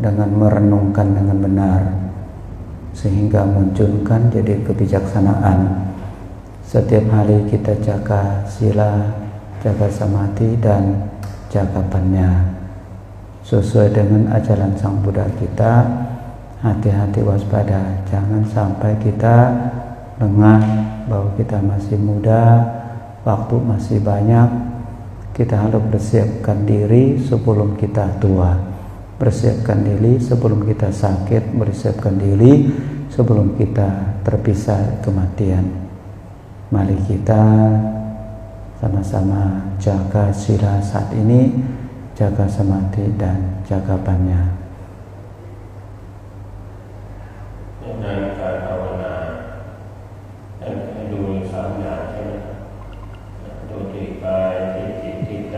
dengan merenungkan dengan benar sehingga munculkan jadi kebijaksanaan. Setiap hari kita jaga sila, jaga samadhi dan jaga panya sesuai dengan ajaran Sang Buddha kita. Hati-hati waspada, jangan sampai kita lengah bahwa kita masih muda, waktu masih banyak. Kita harus bersiapkan diri sebelum kita tua, bersiapkan diri sebelum kita sakit, bersiapkan diri sebelum kita terpisah kematian. Mari kita sama-sama jaga sila saat ini, jaga samadhi dan jaga panya. ในการภาวนาให้ดูสามอย่างใช่ไหมดูที่กายที่จิตที่ใจ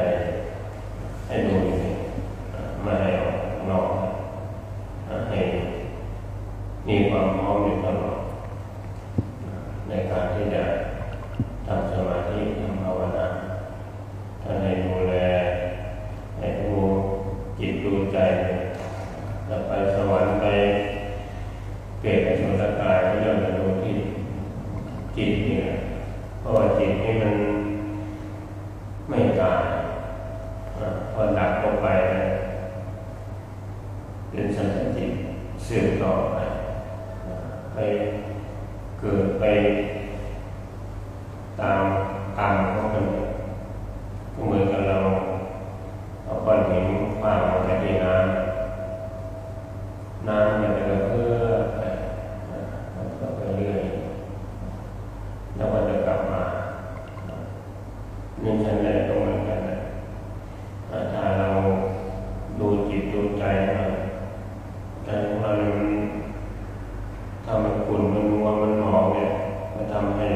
ให้ดูอย่างนี้ไม่ให้ออกนอกให้มีความพร้อมอยู่ตลอดในการที่จะทำสมาธิทำภาวนาท่านให้ดูแลให้ดูจิตดูใจจะไปสวรรค์ไปเกิดในสุญญากายก็ย่อมจะดูที่จิตนี่แหละเพราะว่าจิตนี่มันไม่ตายพอดับลงไปเป็นสัญญาจิตเสื่อมต่อไปเกิดไปตามกรรมของมันก็เหมือนกับเราเอาก้อนหินวางลงไปในน้ำมันจะเพื่อไปเรื่อยแล้วมันจะกลับมานี่ฉันได้ตรงนั้นกันถ้าเราดูจิตดูใจมันใจมันถ้ามันขุ่นมันมัวมันหมองเนี่ยมันทำให้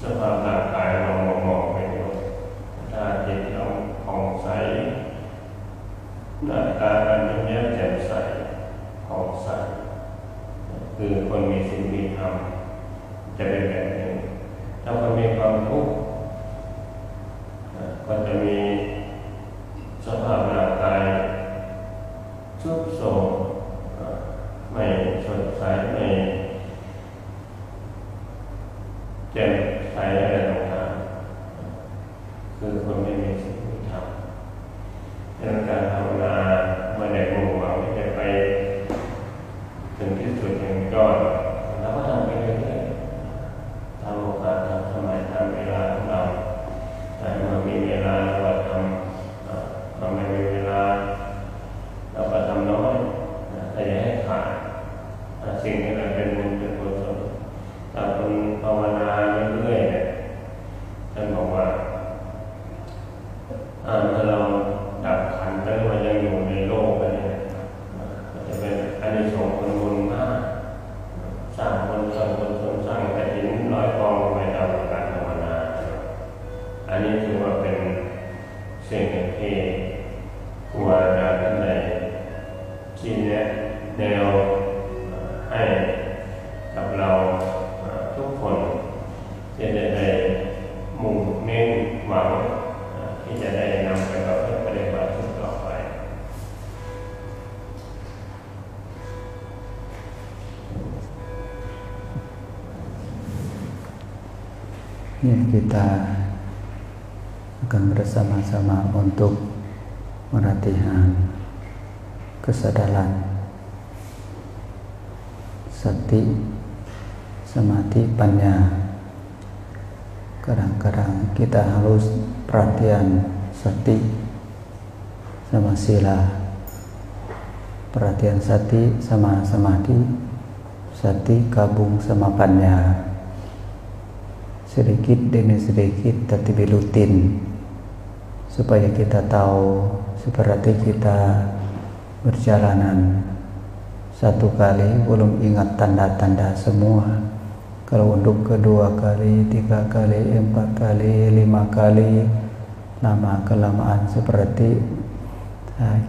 สภาพร่างกายเราหมองไปหมดถ้าจิตเราผ่องใสหน้าตามันแย้มแจ่มใสผ่องใสคือคนมีศีลมีธรรมจะเป็นแบบนี้ถ้าคนมีความทุกข์ก็จะมีสภาพร่างกายทรุดโทรมไม่สดใสไม่แจ่มใสอะไรต่างๆคือคนไม่มีศีลมีธรรมดังนั้นการภาวนาไม่ได้มุ่งหวังที่จะไปถึงที่สุดอย่างยอดแล้วก็ทำไปเรื่อยๆทำโอกาสทำสมัยทำเวลาของเราแต่เมื่อมีเวลาเราทำไม่มีเวลาเราก็ทำน้อยแต่อย่าให้ขาดสิ่งที่เราเป็นบุญเป็นกุศลถ้าคนภาวนาเรื่อยๆเนี่ยท่านบอกว่าเมื่อเราดับขันธ์แล้วมันยังอยู่ในโลกไปเนี่ยจะเป็นอานิสงส์ผลบุญมากสร้างบุญสร้างกุศลสร้างแต่หินร้อยกองไปตามการภาวนาอันนี้ถือว่าเป็นสิ่งที่ Ya, kita akan bersama-sama untuk meratihan kesadaran sati, samadhi, panya. Kadang-kadang kita harus perhatian sati sama sila, perhatian sati sama samadhi, sati gabung sama panya, sedikit demi sedikit tapi rutin, supaya kita tahu seperti kita berjalanan satu kali belum ingat tanda-tanda semua. Kalau untuk kedua kali, 3 kali, 4 kali, 5 kali, lama-kelamaan seperti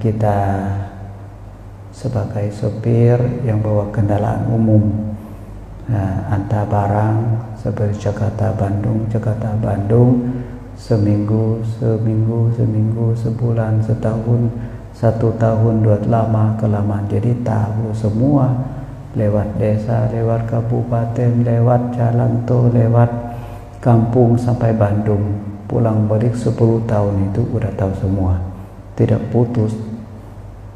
kita sebagai sopir yang bawa kendaraan umum, antar barang seperti Jakarta Bandung, seminggu, sebulan, setahun, 1 tahun, 2 lama-kelamaan jadi tahu semua. Lewat desa, lewat kabupaten, lewat jalan tol, lewat kampung sampai Bandung, pulang balik 10 tahun itu udah tahu semua, tidak putus.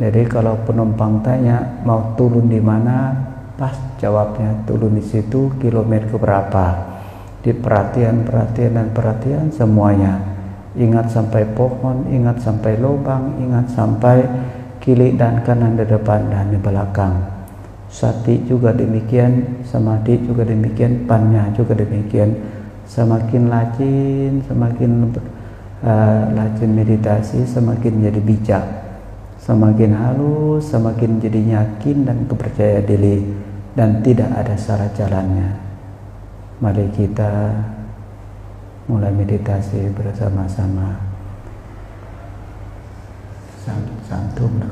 Jadi kalau penumpang tanya mau turun di mana, pas jawabnya turun di situ, kilometer berapa. Di perhatian semuanya. Ingat sampai pohon, ingat sampai lubang, ingat sampai kiri dan kanan, di depan dan di belakang. Sati juga demikian, samadhi juga demikian, panya juga demikian. Semakin rajin meditasi, semakin jadi bijak, semakin halus, semakin jadi yakin dan kepercaya diri, dan tidak ada salah jalannya. Mari kita mulai meditasi bersama-sama. Santum.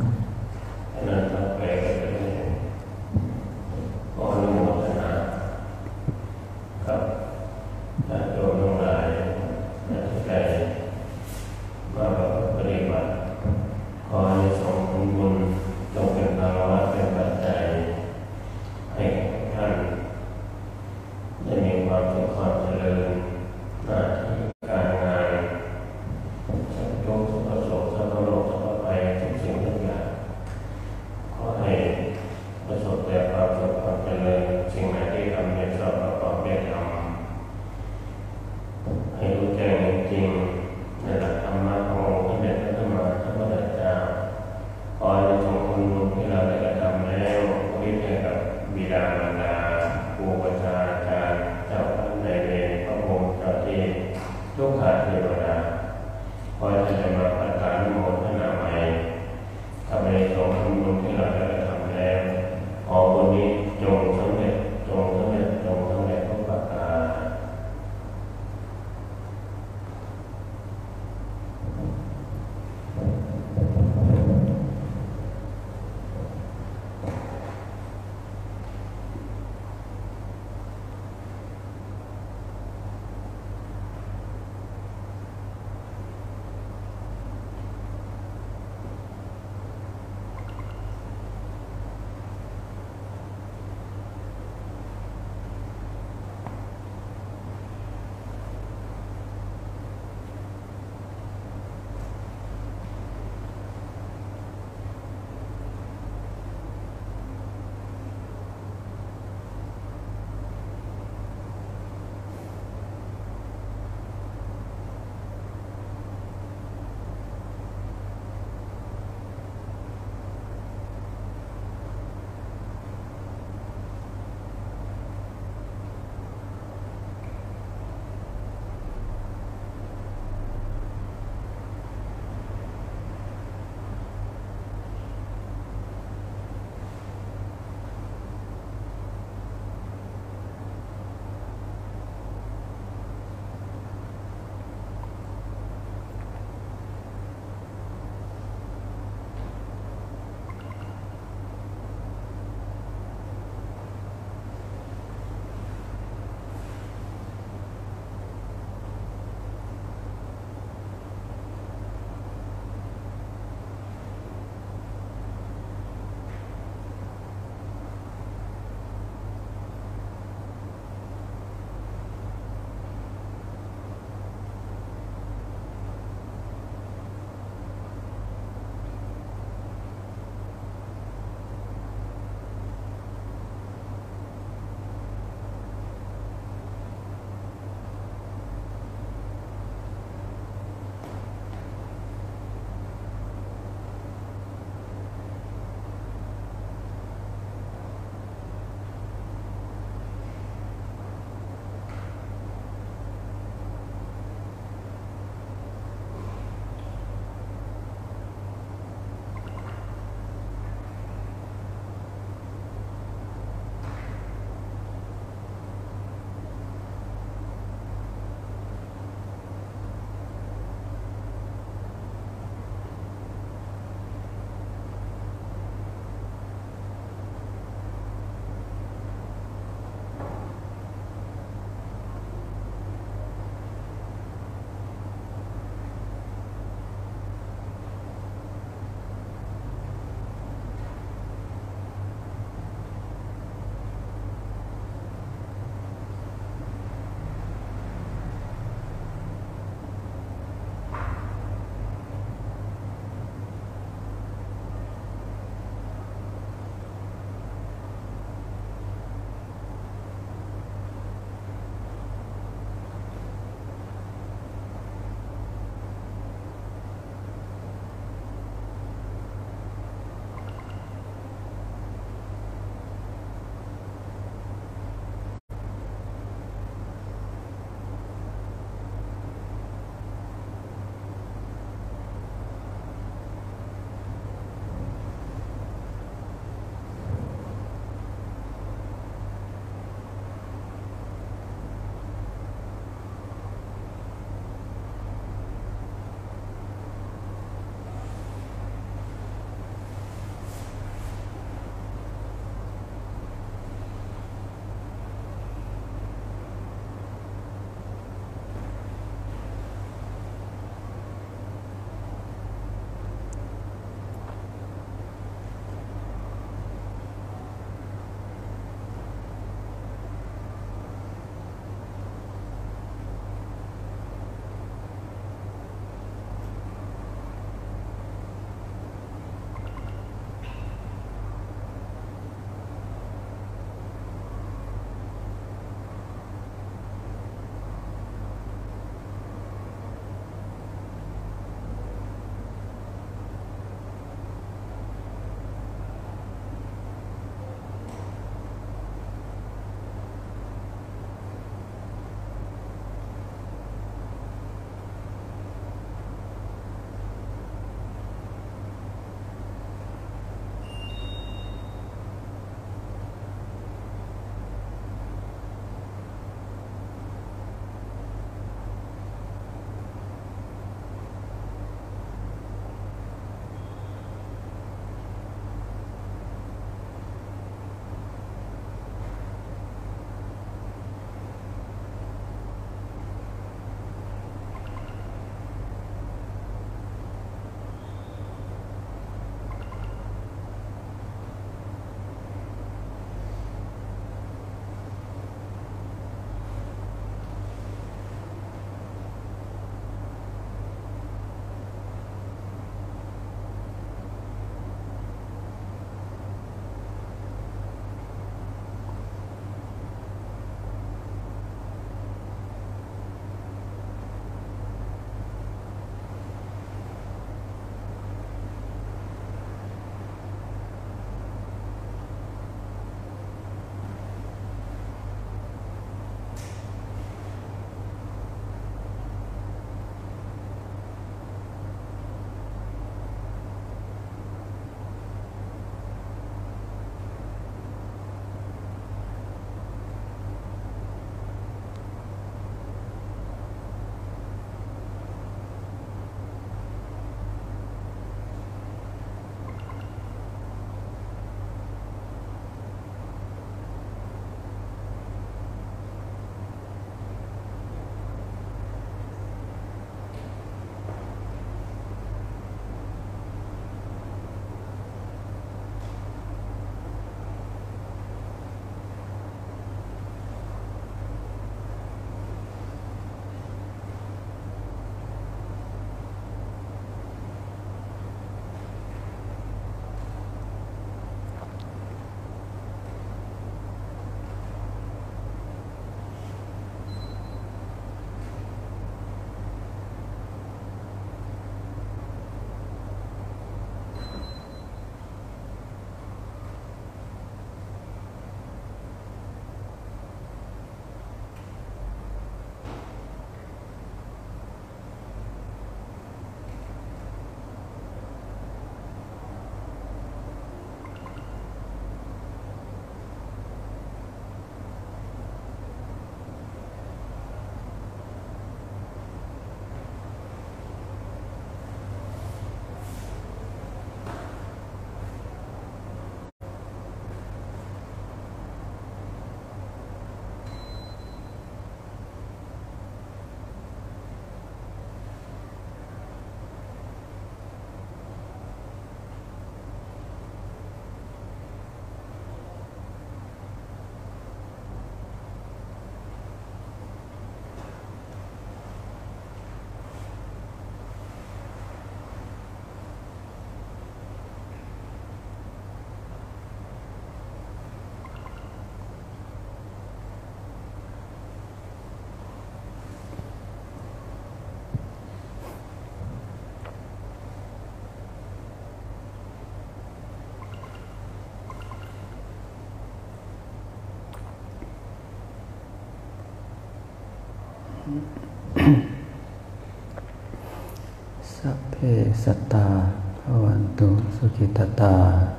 Sape satta bhavantu sukhitata.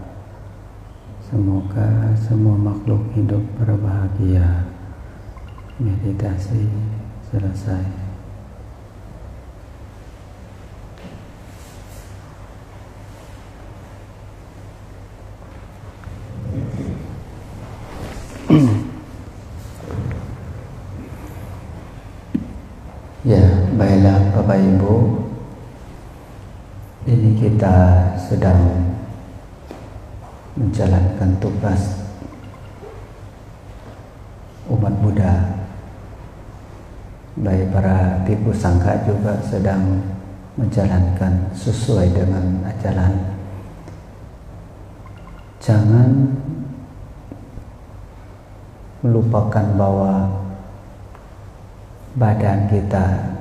Semoga semua makhluk hidup berbahagia. Meditasi selesai. Ya, baiklah Bapak Ibu, ini kita sedang menjalankan tugas umat Buddha. Baik para bhikkhu sangha juga sedang menjalankan sesuai dengan ajaran. Jangan melupakan bahwa badan kita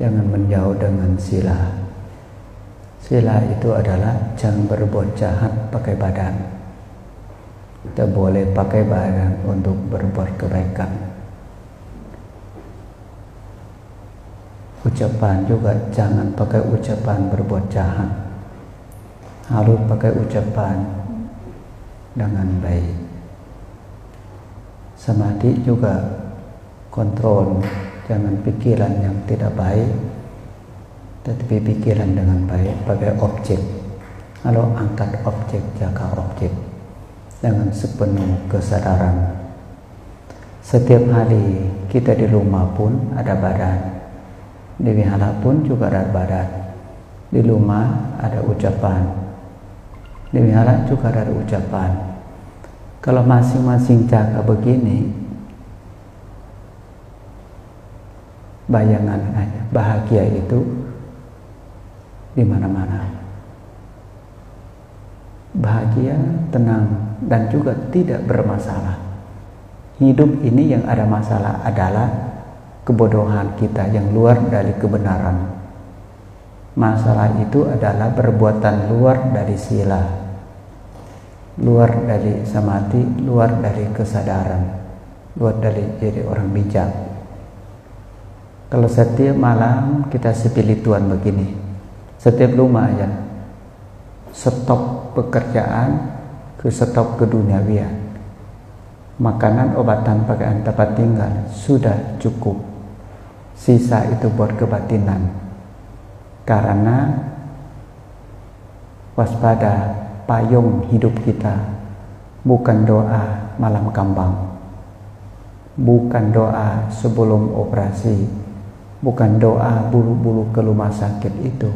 jangan menjauh dengan sila. Sila itu adalah jangan berbuat jahat pakai badan. Kita boleh pakai badan untuk berbuat kebaikan. Ucapan juga jangan pakai ucapan berbuat jahat. Harus pakai ucapan dengan baik. Samadhi juga kontrol, jangan pikiran yang tidak baik, tetapi pikiran dengan baik pakai objek. Kalau angkat objek, jaga objek dengan sepenuh kesadaran. Setiap hari kita di rumah pun ada badan, di wihara pun juga ada badan. Di rumah ada ucapan, di wihara juga ada ucapan. Kalau masing-masing jaga begini, bayangan aja, bahagia itu di mana-mana. Bahagia, tenang, dan juga tidak bermasalah. Hidup ini yang ada masalah adalah kebodohan kita yang luar dari kebenaran. Masalah itu adalah perbuatan luar dari sila, luar dari samadhi, luar dari kesadaran, luar dari jadi orang bijak. Kalau setiap malam kita spirituan begini, setiap rumah aja stop pekerjaan, stop keduniawian, makanan, obatan, pakaian, tempat tinggal sudah cukup. Sisa itu buat kebatinan. Karena waspada, payung hidup kita bukan doa malam kambang, bukan doa sebelum operasi, bukan doa bulu-bulu ke rumah sakit itu,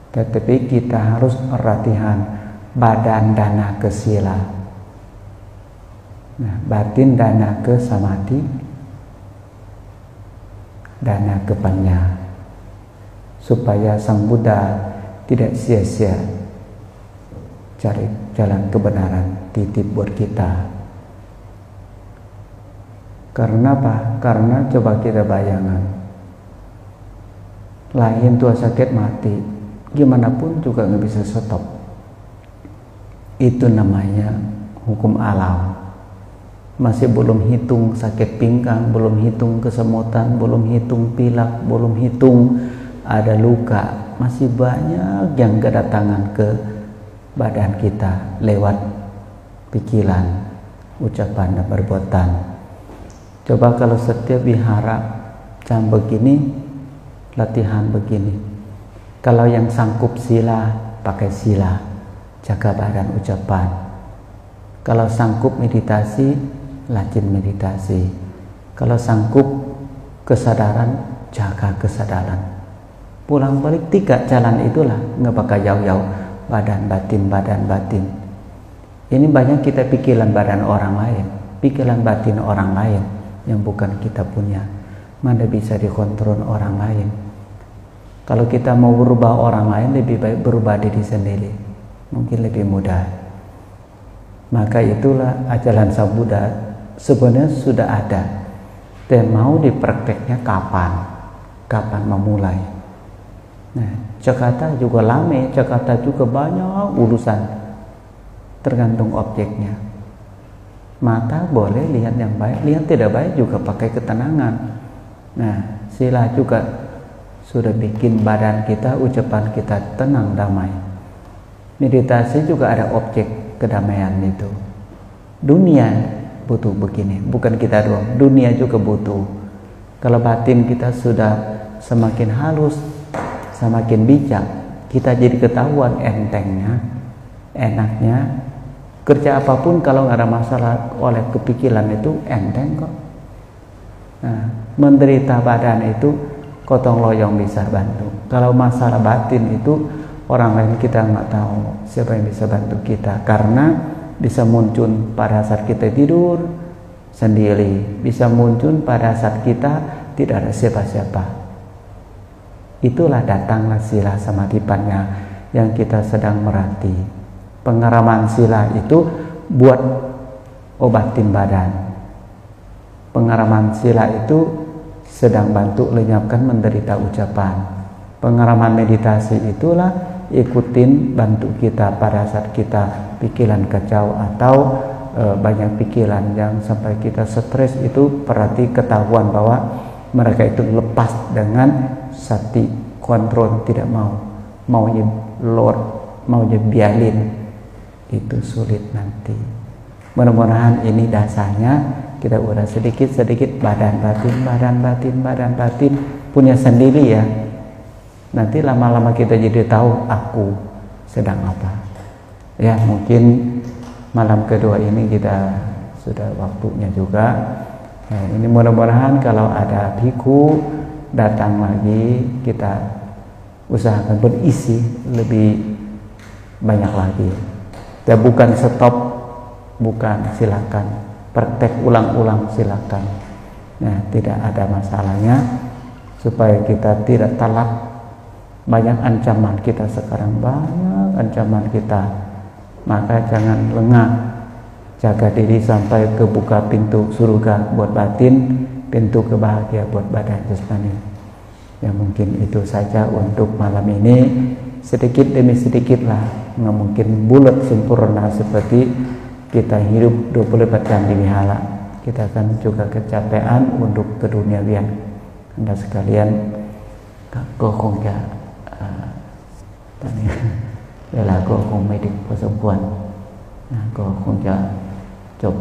tetapi kita harus latihan badan dana ke sila, nah, batin dana ke samadhi, dana ke panya, supaya Sang Buddha tidak sia-sia cari jalan kebenaran titip buat kita. Karena apa? Karena coba kita bayangkan, lain tua sakit mati, gimana pun juga nggak bisa stop. Itu namanya hukum alam. Masih belum hitung sakit pinggang, belum hitung kesemutan, belum hitung pilek, belum hitung ada luka. Masih banyak yang kedatangan ke badan kita lewat pikiran, ucapan, dan perbuatan. Coba kalau setiap wihara jam begini, latihan begini. Kalau yang sanggup sila, pakai sila, jaga badan, ucapan. Kalau sanggup meditasi, rajin meditasi. Kalau sanggup kesadaran, jaga kesadaran. Pulang balik 3 jalan itulah, nggak bakal jauh-jauh. Badan batin, badan batin. Ini banyak kita pikiran badan orang lain, pikiran batin orang lain yang bukan kita punya. Mana bisa dikontrol orang lain. Kalau kita mau berubah orang lain, lebih baik berubah diri sendiri, mungkin lebih mudah. Maka itulah ajaran Sang Buddha sebenarnya sudah ada, dan mau diprakteknya kapan memulai. Nah, Jakarta juga lame, Jakarta juga banyak urusan, tergantung objeknya. Mata boleh lihat yang baik, lihat tidak baik juga pakai ketenangan. Nah, sila juga sudah bikin badan kita, ucapan kita tenang, damai. Meditasi juga ada objek kedamaian itu. Dunia butuh begini, bukan kita doang, dunia juga butuh. Kalau batin kita sudah semakin halus, semakin bijak, kita jadi ketahuan entengnya, enaknya. Kerja apapun kalau nggak ada masalah oleh kepikiran itu enteng kok. Nah, menderita badan itu gotong royong bisa bantu. Kalau masalah batin itu orang lain kita nggak tahu siapa yang bisa bantu kita, karena bisa muncul pada saat kita tidur sendiri, bisa muncul pada saat kita tidak ada siapa-siapa. Itulah datanglah sila samadhipannya yang kita sedang merati. Pengaraman sila itu buat obatin badan. Pengaraman sila itu sedang bantu lenyapkan menderita ucapan. Pengaraman meditasi itulah ikutin bantu kita pada saat kita pikiran kacau atau banyak pikiran yang sampai kita stres, itu berarti ketahuan bahwa mereka itu lepas dengan sati kontrol, tidak maunya Lord, maunya biarin. Itu sulit nanti. Mudah-mudahan ini dasarnya kita udah sedikit-sedikit badan batin punya sendiri ya. Nanti lama-lama kita jadi tahu aku sedang apa. Ya, mungkin malam kedua ini kita sudah waktunya juga. Nah, ini mudah-mudahan kalau ada biku datang lagi, kita usahakan berisi lebih banyak lagi. Ya, bukan stop, bukan, silakan praktek ulang-ulang, silakan. Nah, tidak ada masalahnya, supaya kita tidak talak. Banyak ancaman kita sekarang, banyak ancaman kita, maka jangan lengah, jaga diri sampai kebuka pintu surga buat batin, pintu kebahagiaan buat badan jasmani. Ya, mungkin itu saja untuk malam ini. Sedikit demi sedikit lah, nggak mungkin bulat sempurna seperti kita hidup 24 jam di wihara. Kita akan juga kecapean untuk keduniawian. Anda sekalian,ก็คงจะตอนนี้เวลาก็คงไม่ดึกพอสมควรก็คงจะจบ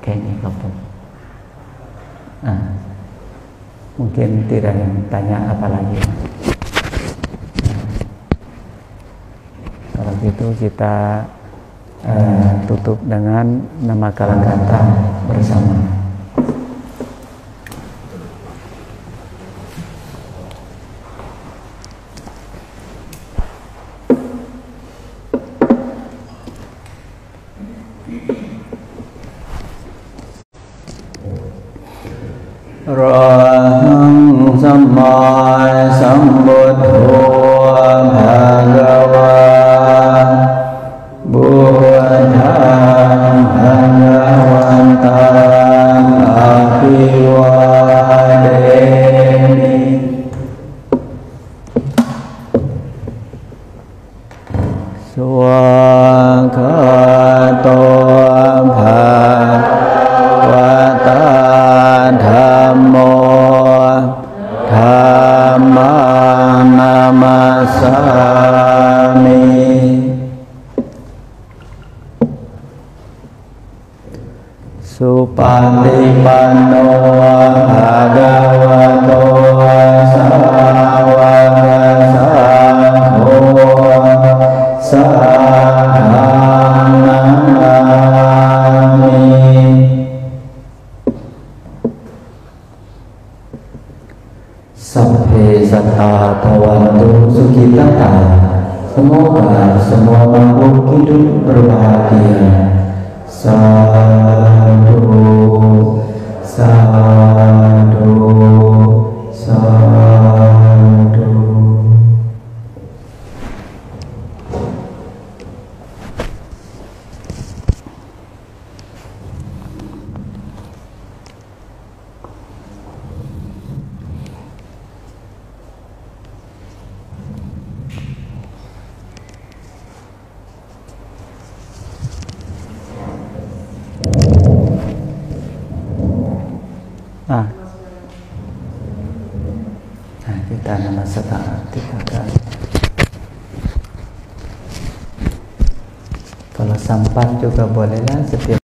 แค่นี้ครับผม mungkin tidak yang tanya apa lagi. Kalau gitu kita tutup dengan nama Kalangkata bersama. Rahang Samma Sambuddho Bhagava Buddhang Bhagavantam Abhivademi Swakato Bhagavata Dhammo Dhammang Namasami Supatipanno Bhagavato Sawaka Sangho Saddhamma Namami. Sabhe sattha bhavantu sukhitata. Semoga semua makhluk hidup berbahagia. Sadhu, sadhu, sadhu. nama setara 3 kali. Kalau sampan juga bolehlah setiap